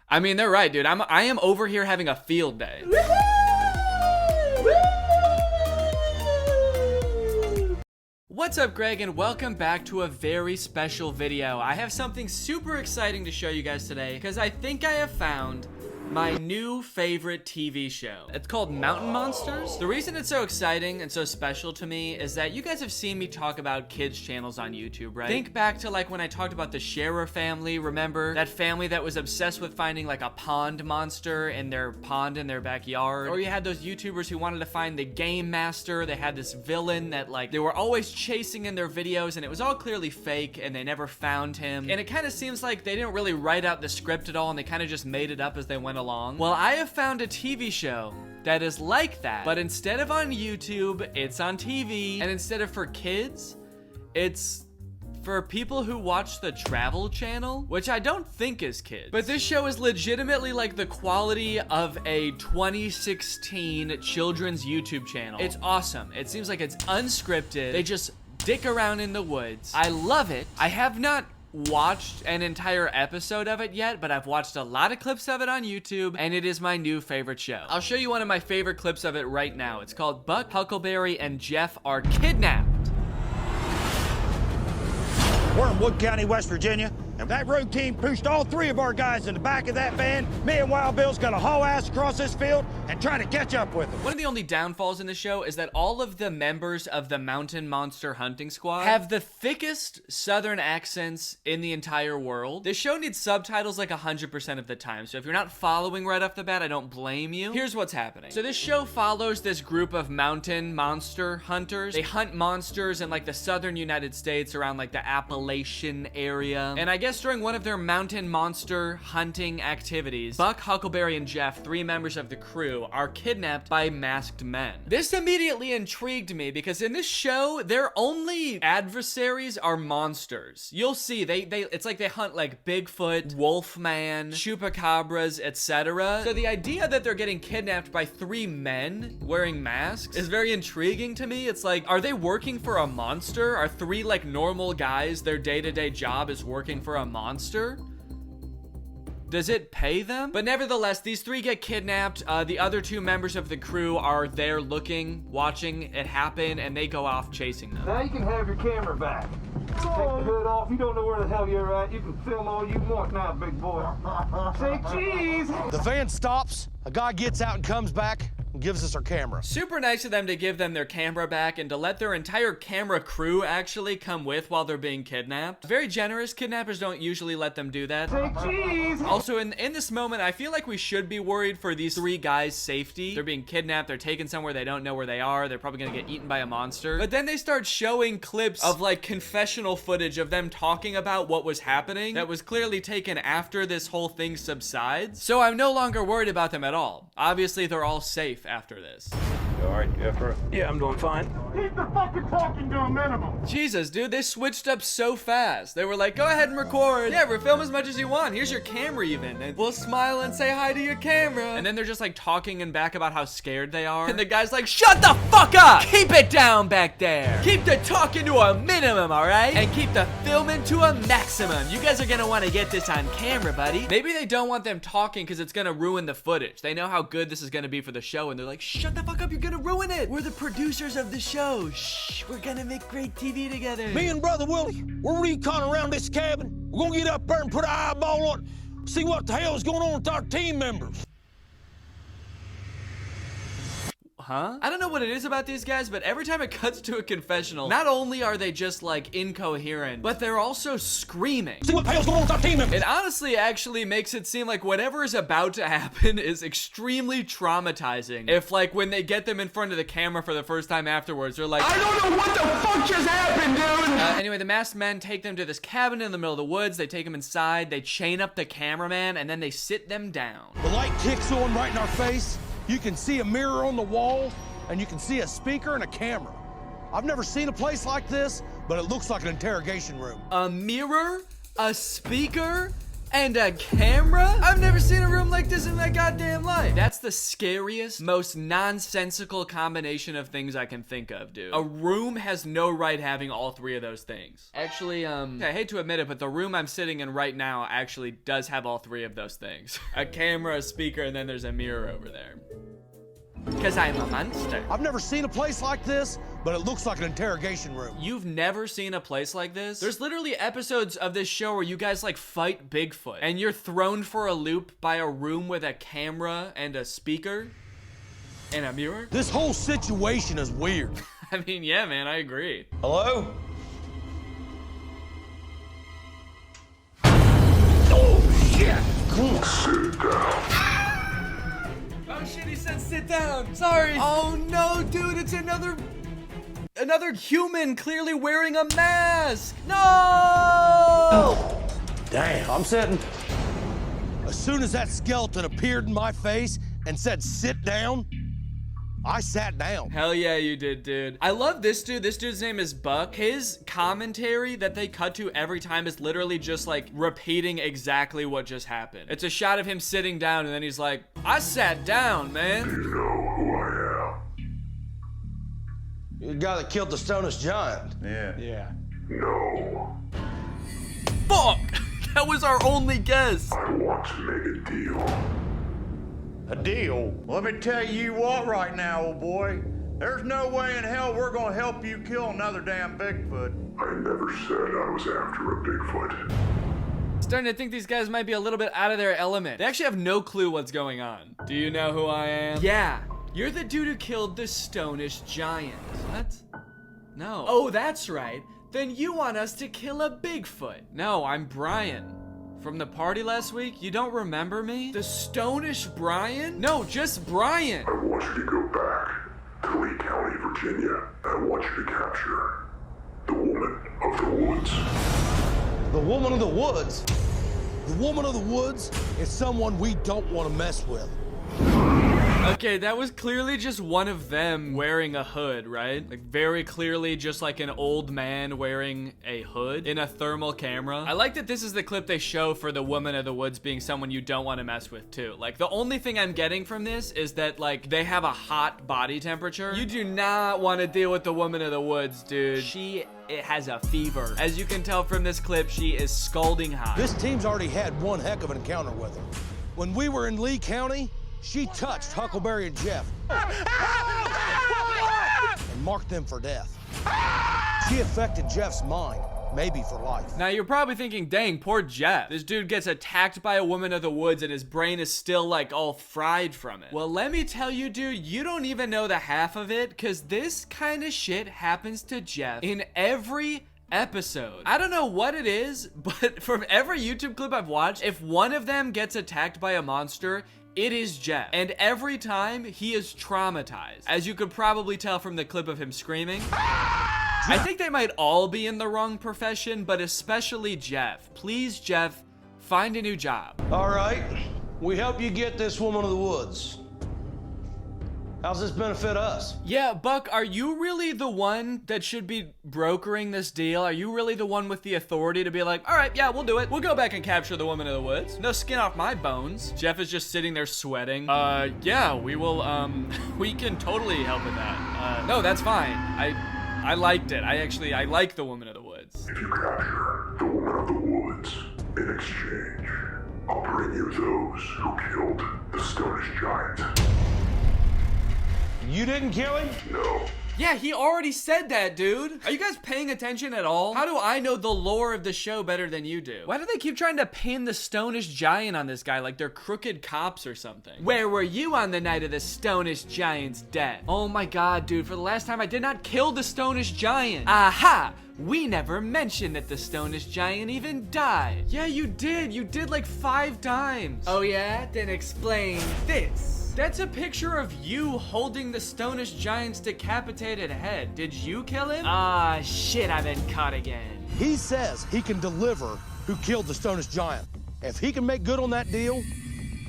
A: I mean, they're right, dude. I am over here having a field day. What's up, Greg, and welcome back to a very special video. I have something super exciting to show you guys today because I think I have found my new favorite TV show. It's called Mountain Monsters. The reason it's so exciting and so special to me is that you guys have seen me talk about kids channels on YouTube, right? Think back to like when I talked about the Scherer family, remember? That family that was obsessed with finding like a pond monster in their pond in their backyard. Or you had those YouTubers who wanted to find the game master. They had this villain that like they were always chasing in their videos and it was all clearly fake and they never found him. And it kind of seems like they didn't really write out the script at all and they kind of just made it up as they went along. Well, I have found a TV show that is like that, but instead of on YouTube, it's on TV, and instead of for kids, it's for people who watch the Travel Channel, which I don't think is kids. But this show is legitimately like the quality of a 2016 children's YouTube channel. It's awesome. It seems like it's unscripted. They just dick around in the woods. I love it. I have not watched an entire episode of it yet, but I've watched a lot of clips of it on YouTube, and it is my new favorite show. I'll show you one of my favorite clips of it right now. It's called Buck, Huckleberry, and Jeff Are Kidnapped.
M: We're in Wood County, West Virginia, and that road team pushed all 3 of our guys in the back of that van. Me and Wild Bill's gonna haul ass across this field and try to catch up with them.
A: One of the only downfalls in the show is that all of the members of the Mountain Monster Hunting Squad have the thickest southern accents in the entire world. This show needs subtitles like 100% of the time, so if you're not following right off the bat, I don't blame you. Here's what's happening. So this show follows this group of mountain monster hunters. They hunt monsters in like the southern United States around like the Appalachian area. And I guess during one of their mountain monster hunting activities, Buck, Huckleberry, and Jeff, 3 members of the crew, are kidnapped by masked men. This immediately intrigued me because in this show, their only adversaries are monsters. You'll see, it's like they hunt like Bigfoot, Wolfman, Chupacabras, etc. So the idea that they're getting kidnapped by 3 men wearing masks is very intriguing to me. It's like, are they working for a monster? Are 3 like normal guys, their day-to-day job is working for a monster? Does it pay them? But nevertheless, these 3 get kidnapped. The other 2 members of the crew are there looking, watching it happen, and they go off chasing them.
M: Now you can have your camera back.
E: Take the hood off. You don't know where the hell you're at. You can film all you want now, big boy. Say cheese.
M: The van stops. A guy gets out and comes back and gives us our camera.
A: Super nice of them to give them their camera back and to let their entire camera crew actually come with while they're being kidnapped. Very generous. Kidnappers don't usually let them do that.
E: Say cheese.
A: Also, in this moment, I feel like we should be worried for these three guys' safety. They're being kidnapped. They're taken somewhere. They don't know where they are. They're probably gonna get eaten by a monster. But then they start showing clips of like confessional footage of them talking about what was happening that was clearly taken after this whole thing subsides. So I'm no longer worried about them at all. Obviously, they're all safe after this.
E: All right, Jeffrey.
M: Yeah, I'm doing fine.
E: Keep the fucking talking to a minimum.
A: Jesus, dude, they switched up so fast. They were like, go ahead and record. Yeah, we're film as much as you want. Here's your camera even. And we'll smile and say hi to your camera. And then they're just like talking in back about how scared they are. And the guy's like, shut the fuck up. Keep it down back there. Keep the talking to a minimum, all right? And keep the filming to a maximum. You guys are gonna want to get this on camera, buddy. Maybe they don't want them talking because it's gonna ruin the footage. They know how good this is gonna be for the show. And they're like, shut the fuck up. You're gonna ruin it. We're the producers of the show. Shh, we're gonna make great TV together.
M: Me and Brother Willie, we're recon around this cabin. We're gonna get up there and put an eyeball on it, see what the hell is going on with our team members.
A: Huh? I don't know what it is about these guys, but every time it cuts to a confessional, not only are they just like incoherent, but they're also screaming.
M: See what the hell's going on with our team members.
A: It honestly actually makes it seem like whatever is about to happen is extremely traumatizing. If like when they get them in front of the camera for the first time afterwards, they're like, I don't know what the fuck just happened, dude. Anyway, the masked men take them to this cabin in the middle of the woods. They take them inside, they chain up the cameraman, and then they sit them down.
M: The light kicks on right in our face. You can see a mirror on the wall, and you can see a speaker and a camera. I've never seen a place like this, but it looks like an interrogation room.
A: A mirror, a speaker, and a camera? I've never seen a room like this in my goddamn life. That's the scariest, most nonsensical combination of things I can think of, dude. A room has no right having all three of those things. Actually, I hate to admit it, but the room I'm sitting in right now actually does have all three of those things. A camera, a speaker, and then there's a mirror over there. Because I'm a monster.
M: I've never seen a place like this, but it looks like an interrogation room.
A: You've never seen a place like this? There's literally episodes of this show where you guys like fight Bigfoot and you're thrown for a loop by a room with a camera and a speaker and a mirror.
M: This whole situation is weird.
A: I mean, yeah, man, I agree.
M: Hello?
E: Oh, shit. Sit down.
A: Oh shit, he said sit down. Sorry. Oh no, dude, it's another human clearly wearing a mask. No!
M: Oh, damn, I'm sitting. As soon as that skeleton appeared in my face and said sit down, I sat down.
A: Hell yeah, you did, dude. I love this dude. This dude's name is Buck. His commentary that they cut to every time is literally just like repeating exactly what just happened. It's a shot of him sitting down and then he's like, I sat down, man.
E: You know who I am.
M: You're the guy that killed the Stonish Giant.
E: Yeah. No.
A: Fuck! That was our only guess.
E: I want to make a deal.
N: A deal? Let me tell you what right now, old boy. There's no way in hell we're gonna help you kill another damn Bigfoot.
E: I never said I was after a Bigfoot.
A: Starting to think these guys might be a little bit out of their element. They actually have no clue what's going on. Do you know who I am? Yeah, you're the dude who killed the Stonish Giant. What? No. Oh, that's right. Then you want us to kill a Bigfoot. No, I'm Brian. From the party last week? You don't remember me? The Stonish Brian? No, just Brian.
E: I want you to go back to Lee County, Virginia. I want you to capture the woman of the woods.
M: The woman of the woods? The woman of the woods is someone we don't want to mess with.
A: Okay, that was clearly just one of them wearing a hood, right? Like very clearly just like an old man wearing a hood in a thermal camera. I like that this is the clip they show for the woman of the woods being someone you don't want to mess with too. Like the only thing I'm getting from this is that like they have a hot body temperature. You do not want to deal with the woman of the woods, dude. It has a fever. As you can tell from this clip, she is scalding hot.
M: This team's already had one heck of an encounter with her. When we were in Lee County, she touched Huckleberry and Jeff and marked them for death. She affected Jeff's mind. maybe for life.
A: Now you're probably thinking, dang, poor Jeff. This dude gets attacked by a woman of the woods and his brain is still like all fried from it. Well, let me tell you, dude, you don't even know the half of it, because this kind of shit happens to Jeff in every episode. I don't know what it is, but from every YouTube clip I've watched, if one of them gets attacked by a monster, it is Jeff. And every time, he is traumatized. As you could probably tell from the clip of him screaming. I think they might all be in the wrong profession, but especially Jeff. Please, Jeff, find a new job.
M: All right, we help you get this woman of the woods. How's this benefit us?
A: Yeah, Buck, are you really the one that should be brokering this deal? Are you really the one with the authority to be like, all right, yeah, we'll do it. We'll go back and capture the woman of the woods. No skin off my bones. Jeff is just sitting there sweating. Yeah, we will, we can totally help with that. No, that's fine. I liked it. I like the woman of the woods.
E: If you capture the woman of the woods, in exchange, I'll bring you those who killed the Stonish Giant.
M: You didn't kill him?
E: No.
A: Yeah, he already said that, dude. Are you guys paying attention at all? How do I know the lore of the show better than you do? Why do they keep trying to pin the Stonish Giant on this guy like they're crooked cops or something? Where were you on the night of the Stonish Giant's death? Oh my god, dude, for the last time I did not kill the Stonish Giant. Aha! We never mentioned that the Stonish Giant even died. Yeah, you did. You did like 5 times. Oh yeah? Then explain this. That's a picture of you holding the Stonish Giant's decapitated head. Did you kill him? Ah, shit, I've been caught again.
M: He says he can deliver who killed the Stonish Giant. If he can make good on that deal,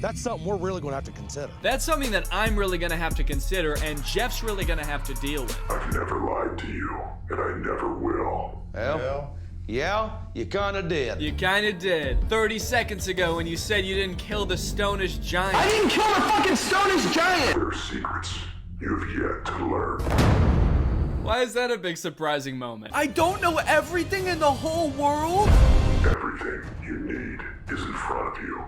M: that's something we're really gonna have to consider.
A: That's something that I'm really gonna have to consider, and Jeff's really gonna have to deal with.
E: I've never lied to you, and I never will.
M: Well, yeah, you kinda did.
A: You kinda did. 30 seconds ago when you said you didn't kill the Stonish Giant.
J: I didn't kill the fucking Stonish Giant!
E: There are secrets you've yet to learn.
A: Why is that a big surprising moment? I don't know everything in the whole world?
E: Everything you need is in front of you.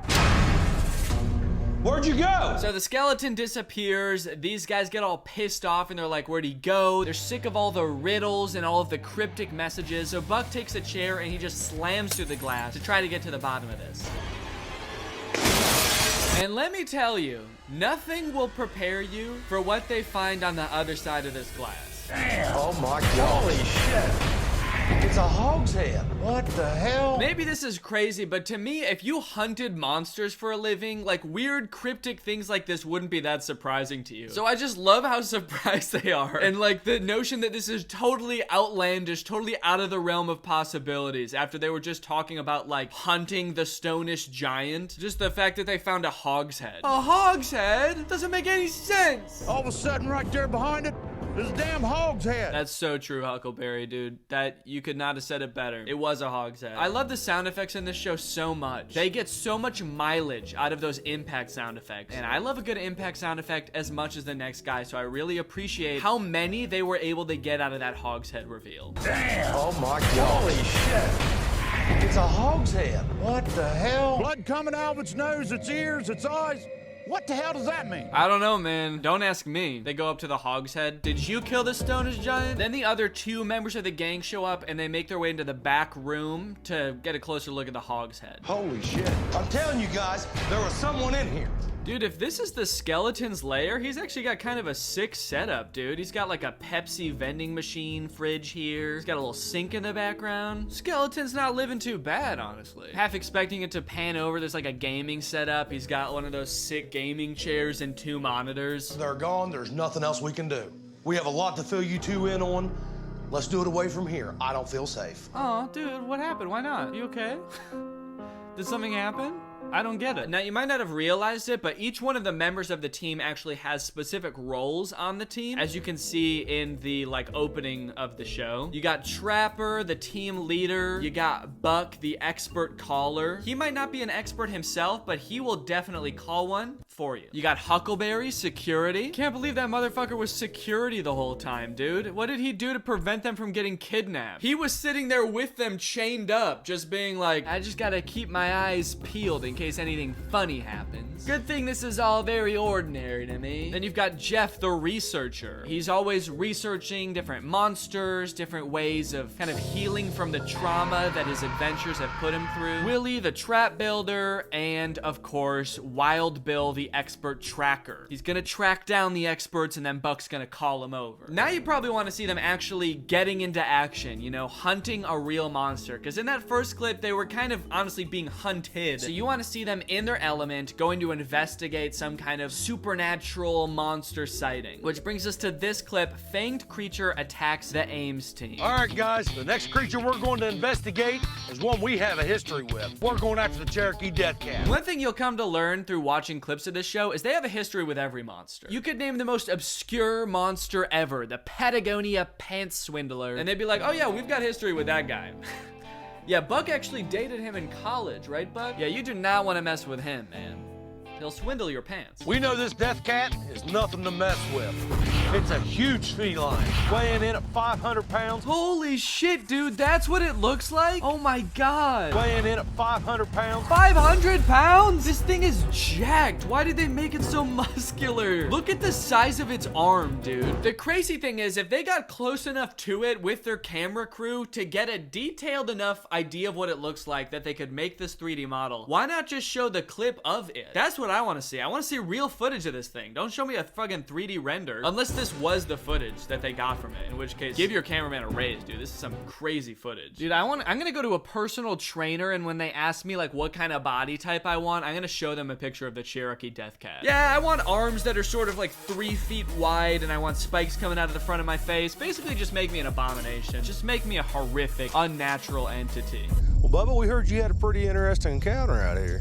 M: Where'd you go?
A: So the skeleton disappears. These guys get all pissed off and they're like, where'd he go? They're sick of all the riddles and all of the cryptic messages. So Buck takes a chair and he just slams through the glass to try to get to the bottom of this. And let me tell you, nothing will prepare you for what they find on the other side of this glass.
M: Damn. Oh my God. Holy shit. It's a hog's head.
N: What the hell?
A: Maybe this is crazy, but to me, if you hunted monsters for a living, like weird cryptic things like this wouldn't be that surprising to you. So I just love how surprised they are. And like the notion that this is totally outlandish, totally out of the realm of possibilities after they were just talking about like hunting the Stonish Giant. Just the fact that they found a hog's head. A hog's head? Doesn't make any sense.
N: All of a sudden right there behind it, there's a damn hog's head.
A: That's so true, Huckleberry, dude. That you could not have said it better. It was a hog's head. I love the sound effects in this show so much. They get so much mileage out of those impact sound effects. And I love a good impact sound effect as much as the next guy, so I really appreciate how many they were able to get out of that hog's head reveal.
M: Damn. Oh my God. Holy shit. It's a hog's head.
N: What the hell? Blood coming out of its nose, its ears, its eyes. What the hell does that mean?
A: I don't know, man. Don't ask me. They go up to the hog's head. Did you kill the Stonish Giant? Then the other 2 members of the gang show up and they make their way into the back room to get a closer look at the hog's head.
M: Holy shit. I'm telling you guys, there was someone in here.
A: Dude, if this is the skeleton's lair, he's actually got kind of a sick setup, dude. He's got like a Pepsi vending machine fridge here. He's got a little sink in the background. Skeleton's not living too bad, honestly. Half expecting it to pan over. There's like a gaming setup. He's got one of those sick gaming chairs and 2 monitors.
M: They're gone. There's nothing else we can do. We have a lot to fill you 2 in on. Let's do it away from here. I don't feel safe.
A: Oh, dude, what happened? Why not? You okay? Did something happen? I don't get it. Now, you might not have realized it, but each one of the members of the team actually has specific roles on the team, as you can see in the, like, opening of the show. You got Trapper, the team leader. You got Buck, the expert caller. He might not be an expert himself, but he will definitely call one for you. You got Huckleberry, security. Can't believe that motherfucker was security the whole time, dude. What did he do to prevent them from getting kidnapped? He was sitting there with them chained up, just being like, I just gotta keep my eyes peeled in case anything funny happens. Good thing this is all very ordinary to me. Then you've got Jeff, the researcher. He's always researching different monsters, different ways of kind of healing from the trauma that his adventures have put him through. Willie, the trap builder, and of course, Wild Bill, the expert tracker. He's gonna track down the experts and then Buck's gonna call him over. Now you probably want to see them actually getting into action, you know, hunting a real monster. Because in that first clip, they were kind of honestly being hunted. So you want to see them in their element, going to investigate some kind of supernatural monster sighting. Which brings us to this clip, Fanged Creature attacks the Ames team.
M: All right, guys, the next creature we're going to investigate is one we have a history with. We're going after the Cherokee Death Cat.
A: One thing you'll come to learn through watching clips of this show is they have a history with every monster. You could name the most obscure monster ever, the Patagonia Pants Swindler, and they'd be like, oh yeah, we've got history with that guy. Yeah, Buck actually dated him in college, right, Buck? Yeah, you do not want to mess with him, man. He'll swindle your pants.
M: We know this death cat is nothing to mess with. It's a huge feline, weighing in at 500 pounds.
A: Holy shit, dude, that's what it looks like? Oh my god.
M: Weighing in at 500 pounds.
A: 500 pounds? This thing is jacked. Why did they make it so muscular? Look at the size of its arm, dude. The crazy thing is, if they got close enough to it with their camera crew to get a detailed enough idea of what it looks like that they could make this 3D model, why not just show the clip of it? That's what I want to see. I want to see real footage of this thing. Don't show me a fucking 3D render. Unless this was the footage that they got from it, in which case, give your cameraman a raise, dude. This is some crazy footage. Dude, I'm gonna go to a personal trainer, and when they ask me like what kind of body type I want, I'm gonna show them a picture of the Cherokee Death Cat. Yeah, I want arms that are sort of like 3 feet wide, and I want spikes coming out of the front of my face. Basically, just make me an abomination. Just make me a horrific, unnatural entity.
M: Well, Bubba, we heard you had a pretty interesting encounter out here.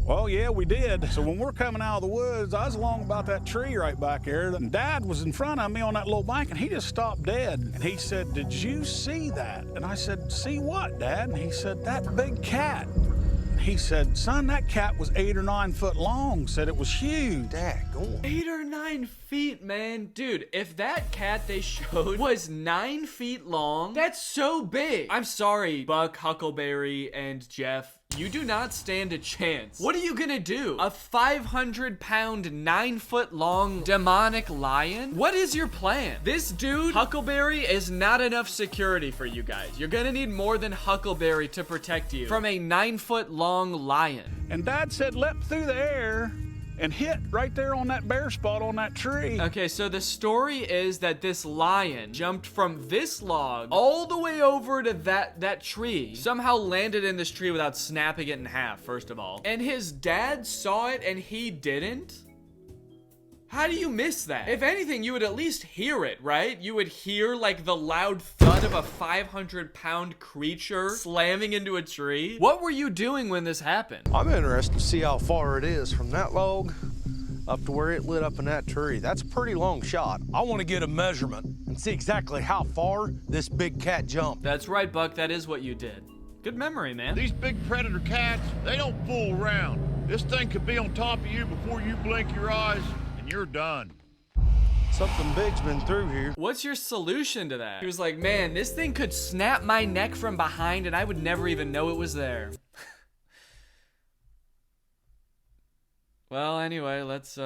O: Well, yeah, we did. So when we're coming out of the woods, I was along about that tree right back there, and Dad was in front of me on that little bank, and he just stopped dead. And he said, did you see that? And I said, see what, Dad? And he said, that big cat. And he said, son, that cat was 8 or 9 foot long. Said it was huge.
M: Daggone.
A: 8 or 9 feet, man. Dude, if that cat they showed was 9 feet long, that's so big. I'm sorry, Buck, Huckleberry, and Jeff. You do not stand a chance. What are you gonna do? A 500-pound, 9-foot-long demonic lion? What is your plan? This dude, Huckleberry, is not enough security for you guys. You're gonna need more than Huckleberry to protect you from a 9-foot-long lion.
O: And Dad said leapt through the air and hit right there on that bare spot on that tree.
A: Okay, so the story is that this lion jumped from this log all the way over to that tree, somehow landed in this tree without snapping it in half, first of all. And his dad saw it and he didn't? How do you miss that? If anything, you would at least hear it, right? You would hear like the loud thud of a 500-pound creature slamming into a tree. What were you doing when this happened?
M: I'm interested to see how far it is from that log up to where it lit up in that tree. That's a pretty long shot. I want to get a measurement and see exactly how far this big cat jumped.
A: That's right, Buck. That is what you did. Good memory, man.
N: These big predator cats, they don't fool around. This thing could be on top of you before you blink your eyes. You're done.
M: Something big's been through here.
A: What's your solution to that? He was like, man, this thing could snap my neck from behind and I would never even know it was there. Well, anyway, let's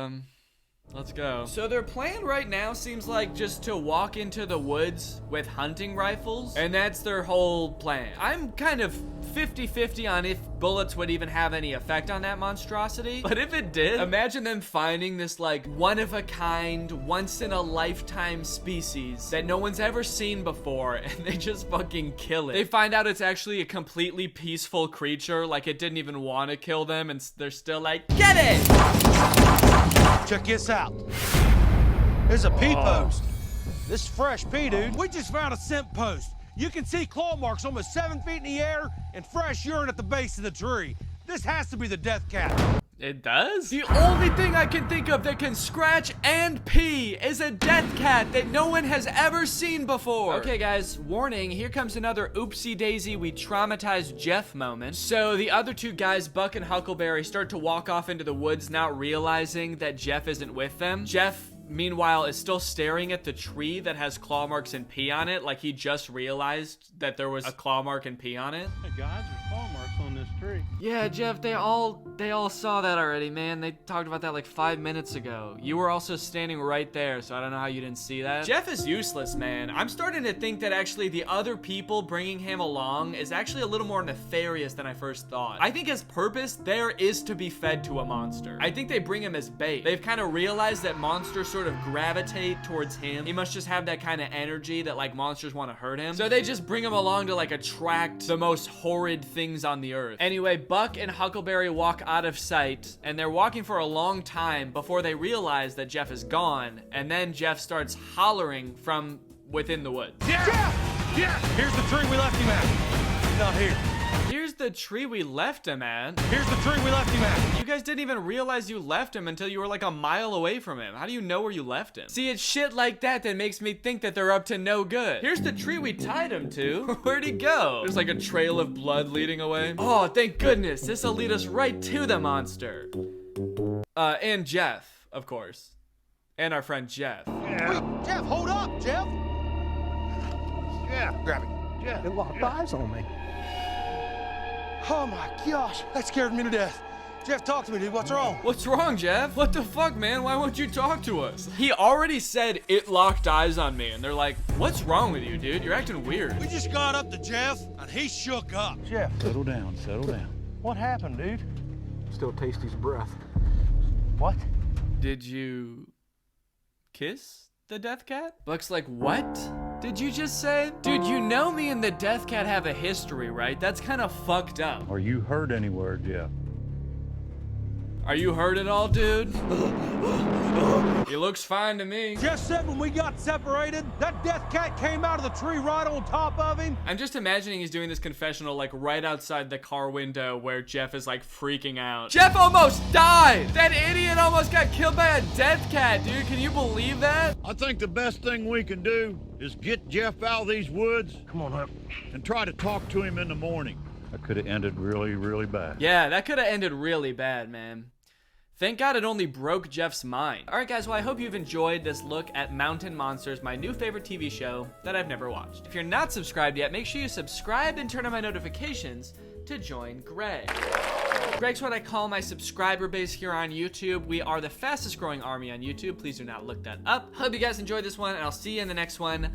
A: go. So their plan right now seems like just to walk into the woods with hunting rifles, and that's their whole plan. I'm kind of 50-50 on if bullets would even have any effect on that monstrosity, but if it did, imagine them finding this like one-of-a-kind, once-in-a-lifetime species that no one's ever seen before, and they just fucking kill it. They find out it's actually a completely peaceful creature, like it didn't even want to kill them, and they're still like, get it!
M: Check this out. There's a pee post. This is fresh pee, dude. We just found a scent post. You can see claw marks almost 7 feet in the air and fresh urine at the base of the tree. This has to be the death cat.
A: It does? The only thing I can think of that can scratch and pee is a death cat that no one has ever seen before. Okay, guys, warning, here comes another oopsie daisy, we traumatized Jeff moment. So the other two guys, Buck and Huckleberry, start to walk off into the woods, not realizing that Jeff isn't with them. Jeff, meanwhile, is still staring at the tree that has claw marks and pee on it, like he just realized that there was a claw mark and pee on it.
P: Hey guys, there's claw marks on this tree.
A: Yeah, Jeff, they all saw that already, man. They talked about that like 5 minutes ago. You were also standing right there, so I don't know how you didn't see that. Jeff is useless, man. I'm starting to think that actually the other people bringing him along is actually a little more nefarious than I first thought. I think his purpose there is to be fed to a monster. I think they bring him as bait. They've kind of realized that monsters sort of gravitate towards him. He must just have that kind of energy that like monsters want to hurt him. So they just bring him along to like attract the most horrid things on the earth. Anyway, Buck and Huckleberry walk out of sight, and they're walking for a long time before they realize that Jeff is gone, and then Jeff starts hollering from within the woods.
M: Jeff! Jeff! Here's the tree we left him at. He's not here.
A: Here's the tree we left him at.
M: Here's the tree we left him at.
A: You guys didn't even realize you left him until you were like a mile away from him. How do you know where you left him? See, it's shit like that that makes me think that they're up to no good. Here's the tree we tied him to. Where'd he go? There's like a trail of blood leading away. Oh, thank goodness. This'll lead us right to the monster. And Jeff, of course. And our friend Jeff.
M: Yeah. Wait, Jeff, hold up, Jeff. Yeah, grab it. Jeff.
H: They locked eyes on me.
M: Oh my gosh, that scared me to death. Jeff, talk to me, dude. What's wrong?
A: What's wrong, Jeff? What the fuck, man? Why won't you talk to us? He already said it locked eyes on me, and they're like, what's wrong with you, dude? You're acting weird.
M: We just got up to Jeff, and he shook up.
H: Jeff,
P: Settle down, settle down.
H: what happened, dude? Still taste his breath. What?
A: Did you kiss the death cat? Buck's like, what did you just say? Dude, you know me and the death cat have a history, right? That's kind of fucked up.
P: Are you hurt anywhere, Jeff?
A: Are you hurt at all, dude? He looks fine to me.
M: Jeff said when we got separated, that death cat came out of the tree right on top of him.
A: I'm just imagining he's doing this confessional like right outside the car window where Jeff is like freaking out. Jeff almost died! That idiot almost got killed by a death cat, dude. Can you believe that?
N: I think the best thing we can do is get Jeff out of these woods.
H: Come on, Huck.
N: And try to talk to him in the morning.
P: That could have ended really, really bad.
A: Yeah, that could have ended really bad, man. Thank God it only broke Jeff's mind. All right, guys, well, I hope you've enjoyed this look at Mountain Monsters, my new favorite TV show that I've never watched. If you're not subscribed yet, make sure you subscribe and turn on my notifications to join Greg. Greg's what I call my subscriber base here on YouTube. We are the fastest growing army on YouTube. Please do not look that up. Hope you guys enjoyed this one, and I'll see you in the next one.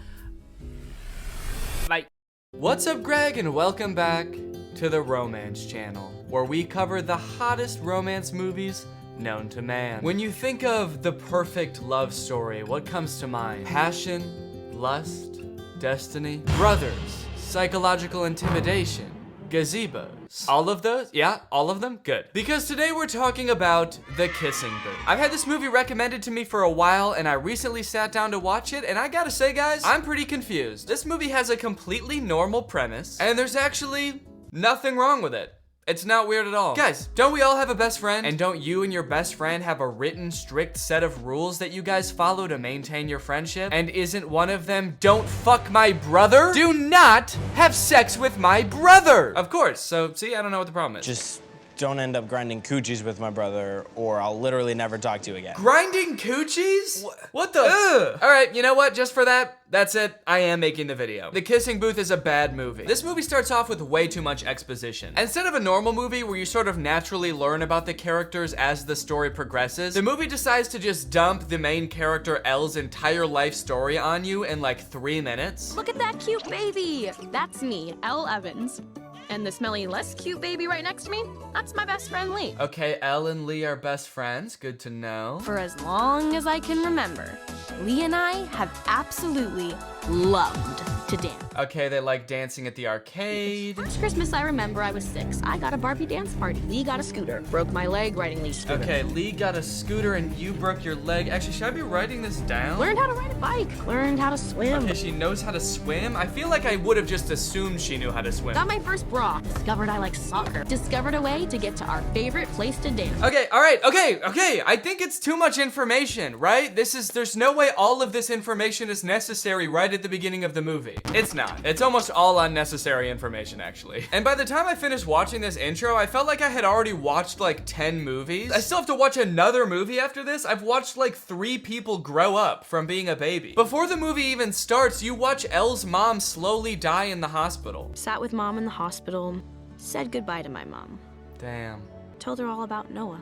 A: Bye. What's up, Greg, and welcome back to the Romance Channel, where we cover the hottest romance movies known to man. When you think of the perfect love story, what comes to mind? Passion, lust, destiny, brothers, psychological intimidation, gazebos. All of those? Yeah, all of them? Good. Because today we're talking about The Kissing Booth. I've had this movie recommended to me for a while, and I recently sat down to watch it, and I gotta say, guys, I'm pretty confused. This movie has a completely normal premise, and there's actually nothing wrong with it. It's not weird at all. Guys, don't we all have a best friend? And don't you and your best friend have a written, strict set of rules that you guys follow to maintain your friendship? And isn't one of them, don't fuck my brother? Do not have sex with my brother! Of course, so see, I don't know what the problem is.
Q: Just don't end up grinding coochies with my brother, or I'll literally never talk to you again.
A: Grinding coochies? What the? Ugh. All right, you know what? Just for that, that's it. I am making the video. The Kissing Booth is a bad movie. This movie starts off with way too much exposition. Instead of a normal movie where you sort of naturally learn about the characters as the story progresses, the movie decides to just dump the main character Elle's entire life story on you in like 3 minutes.
R: Look at that cute baby. That's me, Elle Evans. And the smelly, less cute baby right next to me, that's my best friend, Lee.
A: Okay, Elle and Lee are best friends. Good to know.
R: For as long as I can remember, Lee and I have absolutely loved to dance.
A: Okay, they like dancing at the arcade.
R: First Christmas I remember, I was 6. I got a Barbie dance party. Lee got a scooter. Broke my leg riding Lee's scooter.
A: Okay, Lee got a scooter and you broke your leg. Actually, should I be writing this down?
R: Learned how to ride a bike. Learned how to swim.
A: Okay, she knows how to swim? I feel like I would have just assumed she knew how to swim.
R: Got my first bra. Discovered I like soccer. Discovered a way to get to our favorite place to dance.
A: Okay, all right, okay. I think it's too much information, right? There's no way all of this information is necessary right at the beginning of the movie. It's not. It's almost all unnecessary information, actually. And by the time I finished watching this intro, I felt like I had already watched like 10 movies. I still have to watch another movie after this. I've watched like 3 people grow up from being a baby. Before the movie even starts, you watch Elle's mom slowly die in the hospital.
R: Sat with mom in the hospital. Said goodbye to my mom.
A: Damn.
R: Told her all about Noah.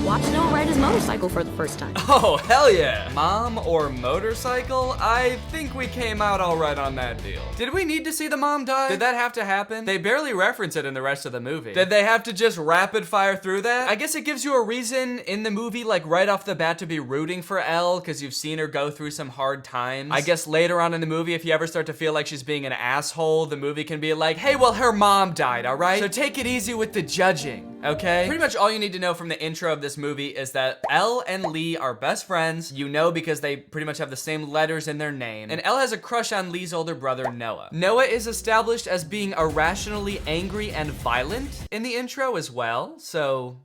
R: Watched Noah ride his motorcycle for the first time.
A: Oh, hell yeah. Mom or motorcycle? I think we came out all right on that deal. Did we need to see the mom die? Did that have to happen? They barely reference it in the rest of the movie. Did they have to just rapid fire through that? I guess it gives you a reason in the movie, like right off the bat, to be rooting for Elle, because you've seen her go through some hard times. I guess later on in the movie, if you ever start to feel like she's being an asshole, the movie can be like, hey, well, her mom died, all right? So take it easy with the judging, okay? Pretty much all you need to know from the intro of this movie is that Elle and Lee are best friends. You know because they pretty much have the same letters in their name. And Elle has a crush on Lee's older brother, Noah. Noah is established as being irrationally angry and violent in the intro as well, so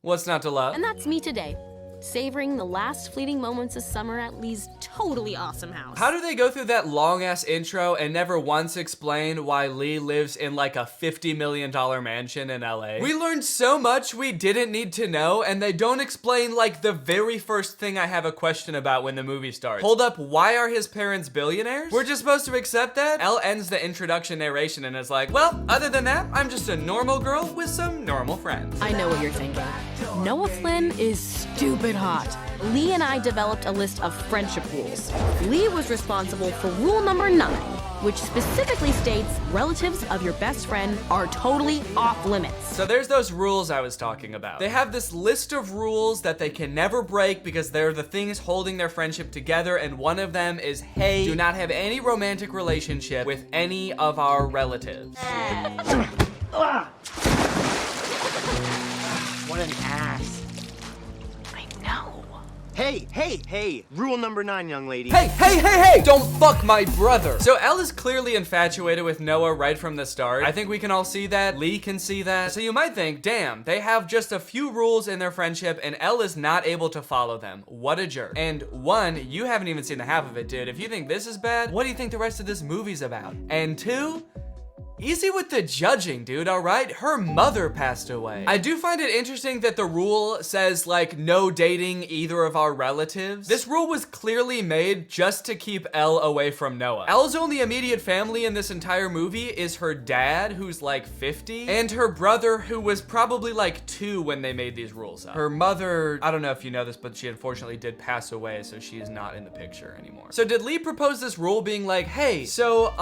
A: what's not to love?
R: And that's me today. Savoring the last fleeting moments of summer at Lee's totally awesome house.
A: How do they go through that long-ass intro and never once explain why Lee lives in like a $50 million mansion in LA? We learned so much we didn't need to know, and they don't explain like the very first thing I have a question about when the movie starts. Hold up, why are his parents billionaires? We're just supposed to accept that? Elle ends the introduction narration and is like, well, other than that, I'm just a normal girl with some normal friends.
R: I know what you're thinking. Noah Flynn is stupid hot. Lee and I developed a list of friendship rules. Lee was responsible for rule number 9, which specifically states relatives of your best friend are totally off limits.
A: So there's those rules I was talking about. They have this list of rules that they can never break because they're the things holding their friendship together, and one of them is, hey, do not have any romantic relationship with any of our relatives.
S: What an ass. I know. Hey, rule number 9, young lady.
A: Hey, don't fuck my brother. So Elle is clearly infatuated with Noah right from the start. I think we can all see that. Lee can see that. So you might think, damn, they have just a few rules in their friendship and Elle is not able to follow them. What a jerk. And 1, you haven't even seen the half of it, dude. If you think this is bad, what do you think the rest of this movie's about? And 2, easy with the judging, dude, all right? Her mother passed away. I do find it interesting that the rule says, like, no dating either of our relatives. This rule was clearly made just to keep Elle away from Noah. Elle's only immediate family in this entire movie is her dad, who's like 50, and her brother, who was probably like 2 when they made these rules up. Her mother, I don't know if you know this, but she unfortunately did pass away, so she is not in the picture anymore. So did Lee propose this rule being like, hey, so,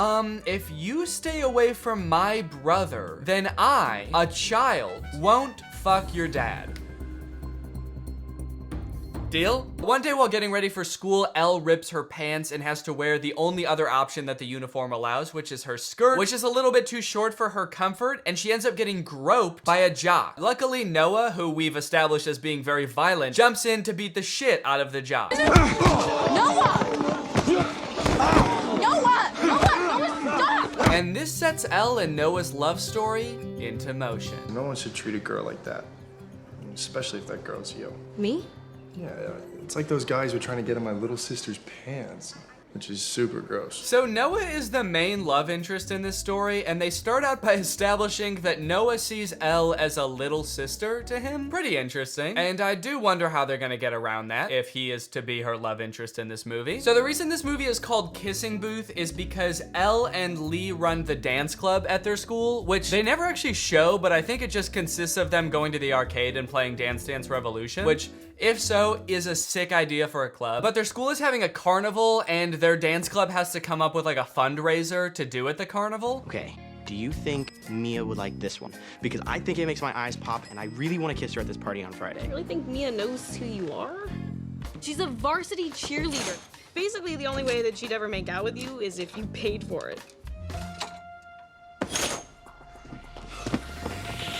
A: if you stay away from my brother, then I, a child, won't fuck your dad. Deal? One day while getting ready for school, Elle rips her pants and has to wear the only other option that the uniform allows, which is her skirt, which is a little bit too short for her comfort, and she ends up getting groped by a jock. Luckily, Noah, who we've established as being very violent, jumps in to beat the shit out of the jock. And this sets Elle and Noah's love story into motion.
J: No one should treat a girl like that, especially if that girl's you.
R: Me?
J: Yeah, it's like those guys who are trying to get in my little sister's pants, which is super gross.
A: So Noah is the main love interest in this story, and they start out by establishing that Noah sees Elle as a little sister to him. Pretty interesting. And I do wonder how they're gonna get around that if he is to be her love interest in this movie. So the reason this movie is called Kissing Booth is because Elle and Lee run the dance club at their school, which they never actually show, but I think it just consists of them going to the arcade and playing Dance Dance Revolution, which, if so, is a sick idea for a club. But their school is having a carnival, and their dance club has to come up with like a fundraiser to do at the carnival.
S: Okay, do you think Mia would like this one? Because I think it makes my eyes pop, and I really want to kiss her at this party on Friday.
R: I really think Mia knows who you are? She's a varsity cheerleader.
T: Basically, the only way that she'd ever make out with you is if you paid for it.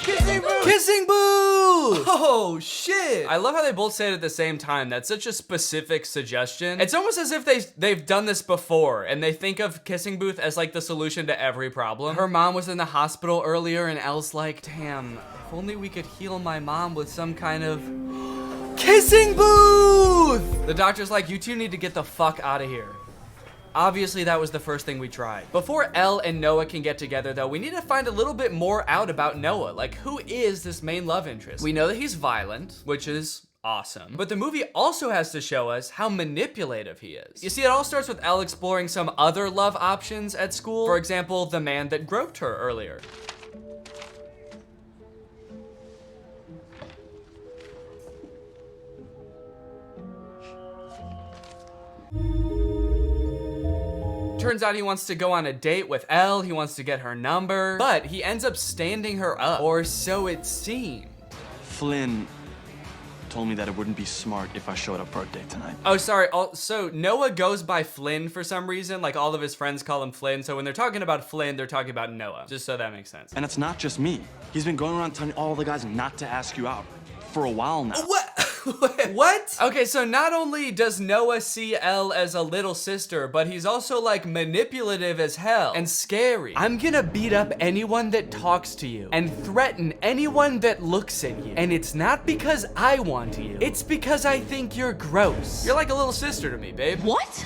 A: Kissing booth! Oh, shit. I love how they both say it at the same time. That's such a specific suggestion. It's almost as if they've done this before and they think of kissing booth as like the solution to every problem. Her mom was in the hospital earlier and Elle's like, damn, if only we could heal my mom with some kind of kissing booth! The doctor's like, you two need to get the fuck out of here. Obviously, that was the first thing we tried. Before Elle and Noah can get together, though, we need to find a little bit more out about Noah. Like, who is this main love interest? We know that he's violent, which is awesome. But the movie also has to show us how manipulative he is. You see, it all starts with Elle exploring some other love options at school. For example, the man that groped her earlier. Turns out he wants to go on a date with Elle, he wants to get her number, but he ends up standing her up, or so it seemed.
U: Flynn told me that it wouldn't be smart if I showed up for a date tonight.
A: Oh, sorry, so Noah goes by Flynn for some reason, like all of his friends call him Flynn, so when they're talking about Flynn, they're talking about Noah, just so that makes sense.
U: And it's not just me. He's been going around telling all the guys not to ask you out for a while now.
A: What? What? Okay, so not only does Noah see Elle as a little sister, but he's also like manipulative as hell and scary. I'm gonna beat up anyone that talks to you and threaten anyone that looks at you. And it's not because I want you, it's because I think you're gross. You're like a little sister to me, babe.
T: What?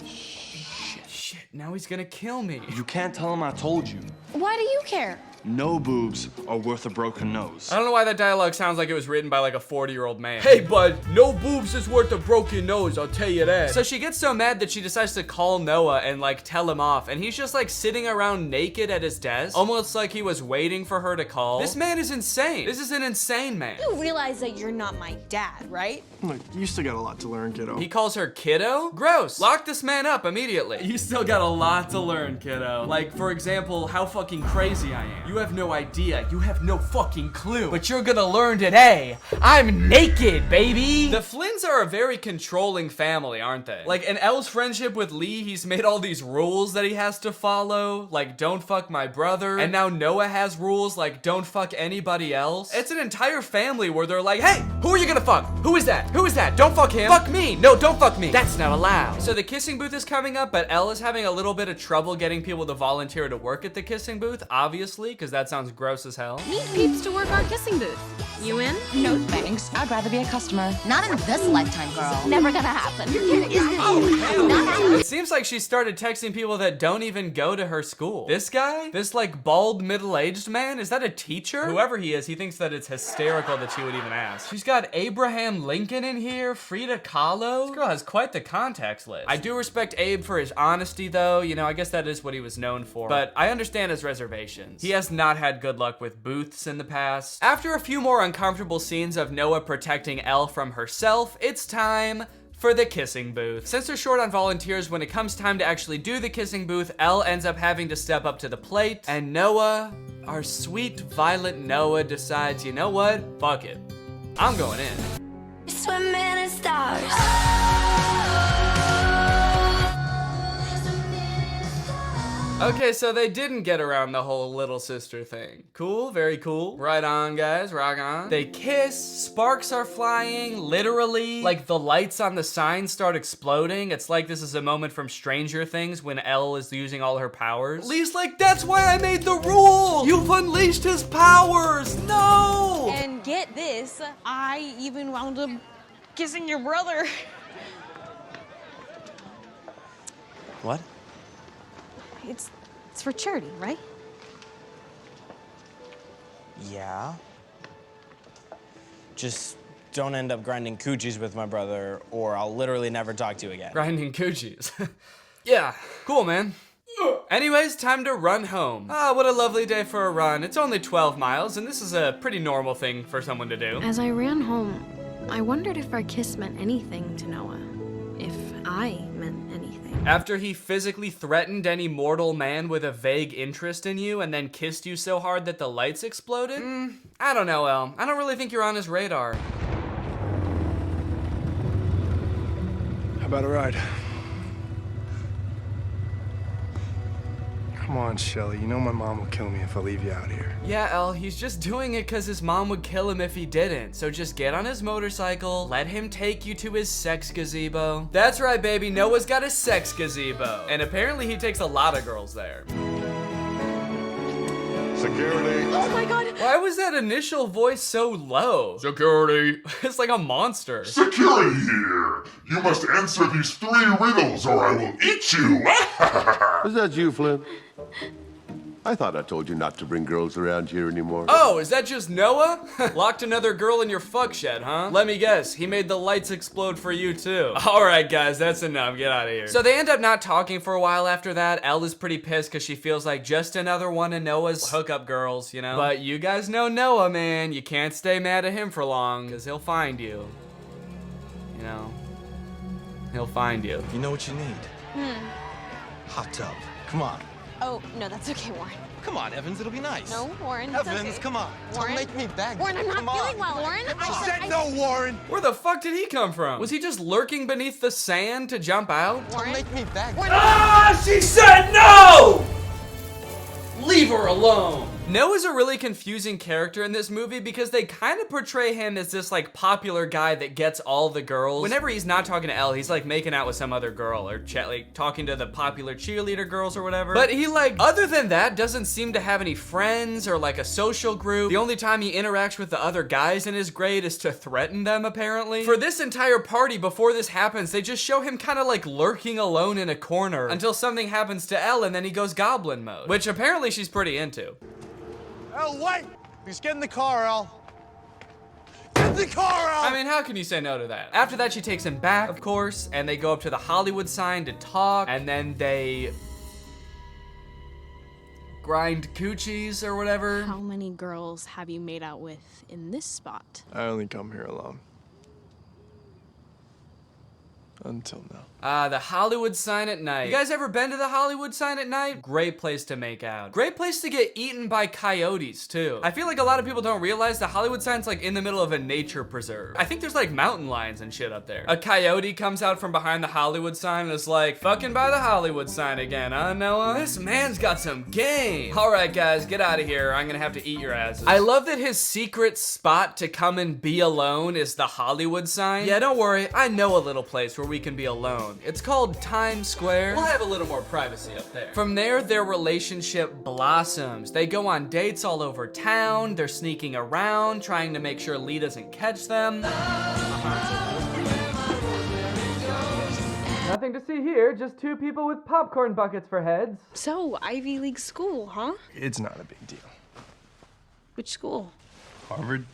A: Shit, now he's gonna kill me.
U: You can't tell him I told you.
F: Why do you care?
U: No boobs are worth a broken nose.
A: I don't know why that dialogue sounds like it was written by like a 40-year-old man. Hey bud, no boobs is worth a broken nose, I'll tell you that. So she gets so mad that she decides to call Noah and like tell him off, and he's just like sitting around naked at his desk, almost like he was waiting for her to call. This man is insane. This is an insane man.
T: You realize that you're not my dad, right?
U: Look, you still got a lot to learn, kiddo.
A: He calls her kiddo? Gross. Lock this man up immediately. You still got a lot to learn, kiddo. Like, for example, how fucking crazy I am. You have no idea. You have no fucking clue. But you're gonna learn today. I'm naked, baby. The Flynns are a very controlling family, aren't they? Like, in Elle's friendship with Lee, he's made all these rules that he has to follow. Like, don't fuck my brother. And now Noah has rules like, don't fuck anybody else. It's an entire family where they're like, hey, who are you gonna fuck? Who is that? Who is that? Don't fuck him. Fuck me. No, don't fuck me. That's not allowed. So the kissing booth is coming up, but Elle is having a little bit of trouble getting people to volunteer to work at the kissing booth, obviously, because that sounds gross as hell.
R: Need peeps to work our kissing booth. You in?
V: No thanks. I'd rather be a customer. Not in this lifetime, girl. Never gonna happen.
A: It seems like she started texting people that don't even go to her school. This guy? This like bald middle-aged man? Is that a teacher? Whoever he is, he thinks that it's hysterical that she would even ask. She's got Abraham Lincoln in here, Frida Kahlo. This girl has quite the contacts list. I do respect Abe for his honesty though. You know, I guess that is what he was known for. But I understand his reservations. He has not had good luck with booths in the past. After a few more uncomfortable scenes of Noah protecting Elle from herself, it's time for the kissing booth. Since they're short on volunteers, when it comes time to actually do the kissing booth, Elle ends up having to step up to the plate, and Noah, our sweet, violent Noah, decides, you know what? Fuck it. I'm going in.
D: Swimming in stars.
A: Okay, so they didn't get around the whole little sister thing. Cool, very cool. Right on, guys, rock on. They kiss, sparks are flying, literally. Like, the lights on the sign start exploding. It's like this is a moment from Stranger Things when Elle is using all her powers. Lee's like, that's why I made the rule! You've unleashed his powers! No!
T: And get this, I even wound up kissing your brother.
U: What?
T: It's for charity, right?
Q: Yeah. Just don't end up grinding coochies with my brother, or I'll literally never talk to you again.
A: Grinding coochies. Yeah, cool, man. Anyways, time to run home. Ah, what a lovely day for a run. It's only 12 miles, and this is a pretty normal thing for someone to do.
R: As I ran home, I wondered if our kiss meant anything to Noah. If I meant anything.
A: After he physically threatened any mortal man with a vague interest in you and then kissed you so hard that the lights exploded? I don't know, Elle. I don't really think you're on his radar.
J: How about a ride?
H: Come on, Shelly. You know my mom will kill me if I leave you out here.
A: Yeah, Elle, he's just doing it because his mom would kill him if he didn't. So just get on his motorcycle, let him take you to his sex gazebo. That's right, baby, Noah's got a sex gazebo. And apparently he takes a lot of girls there.
E: Security.
T: Oh my god.
A: Why was that initial voice so low? Security. It's like a monster.
E: Security here. You must answer these 3 riddles or I will eat you.
C: Is that you, Flynn? I thought I told you not to bring girls around here anymore.
A: Oh, is that just Noah? Locked another girl in your fuck shed, huh? Let me guess, he made the lights explode for you too. All right, guys, that's enough. Get out of here. So they end up not talking for a while after that. Elle is pretty pissed because she feels like just another one of Noah's hookup girls, you know? But you guys know Noah, man. You can't stay mad at him for long because he'll find you. You know? He'll find you.
M: You know what you need? Hot tub. Come on.
T: Oh, no, that's okay, Warren.
M: Come on, Evans, it'll be nice.
T: No, Warren, it's
M: Evans,
T: okay.
M: come on.
T: Warren?
M: Don't make me beg.
T: Warren, I'm not
M: Come on.
T: feeling well. Warren,
M: I said no, Warren.
A: Where the fuck did he come from? Was he just lurking beneath the sand to jump out?
M: Don't make me beg.
A: Ah, she said no! Leave her alone. Noah's a really confusing character in this movie because they kind of portray him as this like popular guy that gets all the girls. Whenever he's not talking to Elle, he's like making out with some other girl or like talking to the popular cheerleader girls or whatever. But he like, other than that, doesn't seem to have any friends or like a social group. The only time he interacts with the other guys in his grade is to threaten them, apparently. For this entire party, before this happens, they just show him kind of like lurking alone in a corner until something happens to Elle and then he goes goblin mode, which apparently she's pretty into.
M: Elle, wait! Please get in the car, Elle. Get in the car, Elle!
A: I mean, how can you say no to that? After that, she takes him back, of course, and they go up to the Hollywood sign to talk, and then they grind coochies or whatever.
R: How many girls have you made out with in this spot?
H: I only come here alone. Until now.
A: The Hollywood sign at night. You guys ever been to the Hollywood sign at night? Great place to make out. Great place to get eaten by coyotes, too. I feel like a lot of people don't realize the Hollywood sign's like in the middle of a nature preserve. I think there's like mountain lions and shit up there. A coyote comes out from behind the Hollywood sign and is like, fucking by the Hollywood sign again, huh, Noah? This man's got some game. All right, guys, get out of here. I'm gonna have to eat your asses. I love that his secret spot to come and be alone is the Hollywood sign. Yeah, don't worry. I know a little place where we can be alone. It's called Times Square. We'll have a little more privacy up there. From there, their relationship blossoms. They go on dates all over town. They're sneaking around, trying to make sure Lee doesn't catch them. Nothing to see here, just 2 people with popcorn buckets for heads.
T: So, Ivy League school, huh?
H: It's not a big deal.
T: Which school?
H: Harvard?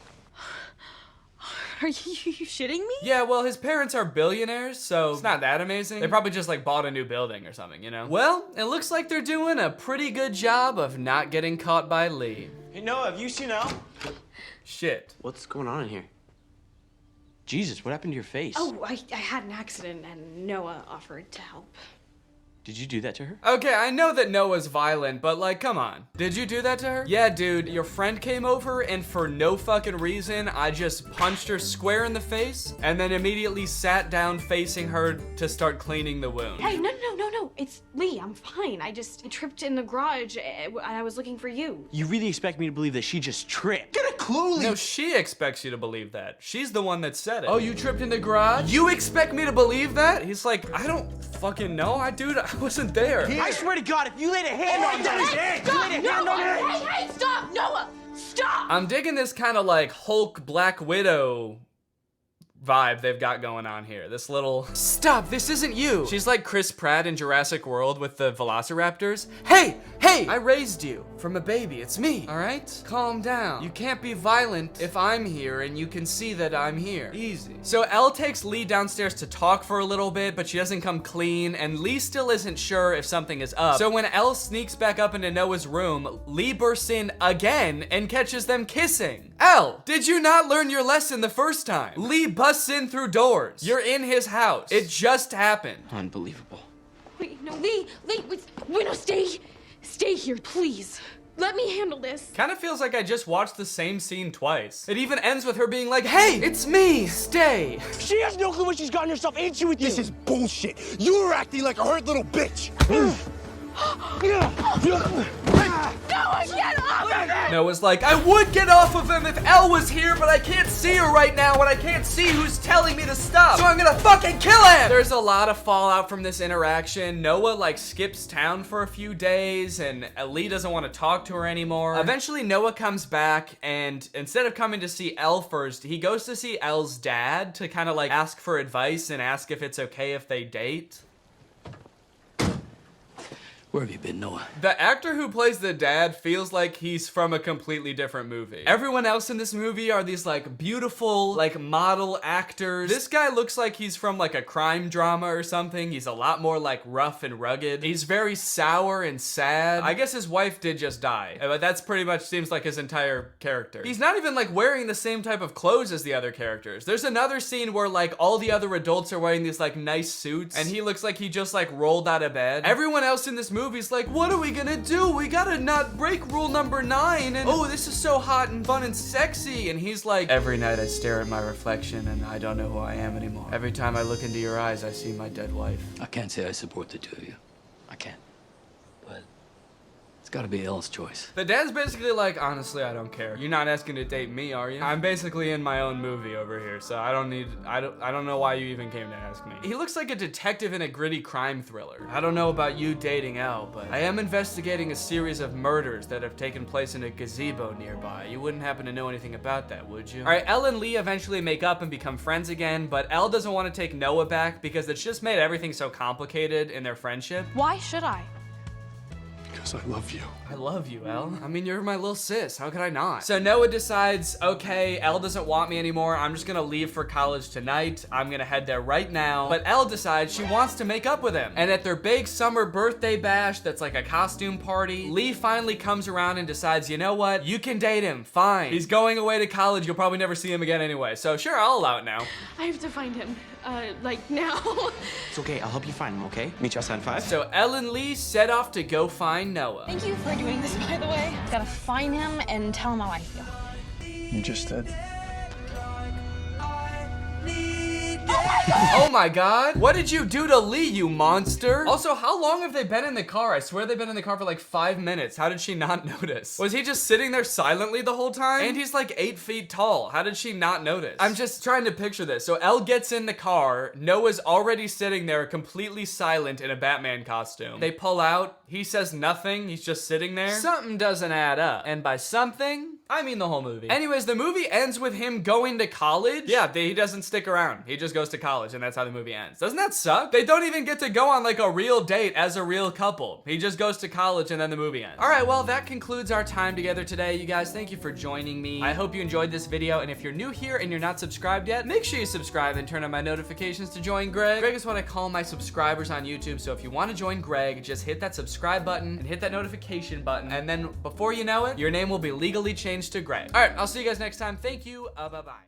T: Are you shitting me?
A: Yeah, well, his parents are billionaires, so it's not that amazing. They probably just like bought a new building or something, you know? Well, it looks like they're doing a pretty good job of not getting caught by Lee.
Q: Hey, Noah, have you seen Elle?
A: Shit.
Q: What's going on in here? Jesus, what happened to your face?
T: Oh, I had an accident and Noah offered to help.
Q: Did you do that to her?
A: Okay, I know that Noah's violent, but like, come on. Did you do that to her? Yeah, dude, your friend came over and for no fucking reason, I just punched her square in the face and then immediately sat down facing her to start cleaning the wound.
T: Hey, no. It's Lee. I'm fine. I tripped in the garage and I was looking for you.
Q: You really expect me to believe that she just tripped? Get a clue, Lee!
A: No, she expects you to believe that. She's the one that said it. Oh, you tripped in the garage? You expect me to believe that? He's like, I don't fucking know. Dude, I wasn't there.
Q: I swear to God, if you laid a hand on his head,
T: Hey, stop, Noah! Stop!
A: I'm digging this kind of like Hulk Black Widow vibe they've got going on here. This little, stop, this isn't you. She's like Chris Pratt in Jurassic World with the velociraptors. Hey, I raised you from a baby. It's me, all right? Calm down. You can't be violent if I'm here and you can see that I'm here. Easy. So Elle takes Lee downstairs to talk for a little bit, but she doesn't come clean, and Lee still isn't sure if something is up. So when Elle sneaks back up into Noah's room, Lee bursts in again and catches them kissing. Elle, did you not learn your lesson the first time? Lee busts in through doors. You're in his house. It just happened.
Q: Unbelievable.
T: Wait, no, Lee, wait, no, stay here, please. Let me handle this.
A: Kind of feels like I just watched the same scene twice. It even ends with her being like, hey, it's me, stay.
M: She has no clue what she's gotten herself into with
H: This is bullshit. You were acting like a hurt little bitch.
A: Noah's like, I would get off of him if Elle was here, but I can't see her right now, and I can't see who's telling me to stop, so I'm gonna fucking kill him! There's a lot of fallout from this interaction. Noah, like, skips town for a few days, and Lee doesn't want to talk to her anymore. Eventually, Noah comes back, and instead of coming to see Elle first, he goes to see Elle's dad to kind of, like, ask for advice and ask if it's okay if they date.
G: Where have you been, Noah?
A: The actor who plays the dad feels like he's from a completely different movie. Everyone else in this movie are these like beautiful, like model actors. This guy looks like he's from like a crime drama or something. He's a lot more like rough and rugged. He's very sour and sad. I guess his wife did just die, but that's pretty much seems like his entire character. He's not even like wearing the same type of clothes as the other characters. There's another scene where like all the other adults are wearing these like nice suits and he looks like he just like rolled out of bed. Everyone else in this movie's like, what are we gonna do? We gotta not break rule number 9 and oh, this is so hot and fun and sexy. And he's like, every night I stare at my reflection and I don't know who I am anymore. Every time I look into your eyes, I see my dead wife.
G: I can't say I support the two of you. I can't. But it's gotta be Elle's choice.
A: The dad's basically like, honestly, I don't care. You're not asking to date me, are you? I'm basically in my own movie over here, so I don't know why you even came to ask me. He looks like a detective in a gritty crime thriller. I don't know about you dating Elle, but I am investigating a series of murders that have taken place in a gazebo nearby. You wouldn't happen to know anything about that, would you? All right, Elle and Lee eventually make up and become friends again, but Elle doesn't want to take Noah back because it's just made everything so complicated in their friendship.
T: Why should I?
C: Because I love you.
A: I love you, Elle. I mean, you're my little sis. How could I not? So Noah decides, okay, Elle doesn't want me anymore. I'm just gonna leave for college tonight. I'm gonna head there right now. But Elle decides she wants to make up with him. And at their big summer birthday bash, that's like a costume party, Lee finally comes around and decides, you know what? You can date him, fine. He's going away to college. You'll probably never see him again anyway. So sure, I'll allow it now.
T: I have to find him. Like now.
S: It's okay, I'll help you find him, okay? Meet you outside in 5.
A: So Elle and Lee set off to go find Noah.
T: Thank you for doing this, by the way.
V: Gotta find him and tell him how I feel.
J: You just did.
A: Oh my god. What did you do to Lee, you monster? Also, how long have they been in the car? I swear they've been in the car for like 5 minutes. How did she not notice? Was he just sitting there silently the whole time? And he's like 8 feet tall. How did she not notice? I'm just trying to picture this. So Elle gets in the car. Noah's already sitting there completely silent in a Batman costume. They pull out. He says nothing. He's just sitting there. Something doesn't add up. And by something, I mean the whole movie. Anyways, the movie ends with him going to college. Yeah, he doesn't stick around. He just goes to college and that's how the movie ends. Doesn't that suck? They don't even get to go on like a real date as a real couple. He just goes to college and then the movie ends. All right, well, that concludes our time together today. You guys, thank you for joining me. I hope you enjoyed this video. And if you're new here and you're not subscribed yet, make sure you subscribe and turn on my notifications to join Greg. Greg is what I call my subscribers on YouTube. So if you want to join Greg, just hit that subscribe button and hit that notification button. And then before you know it, your name will be legally changed to Greg. All right, I'll see you guys next time. Thank you. Bye-bye.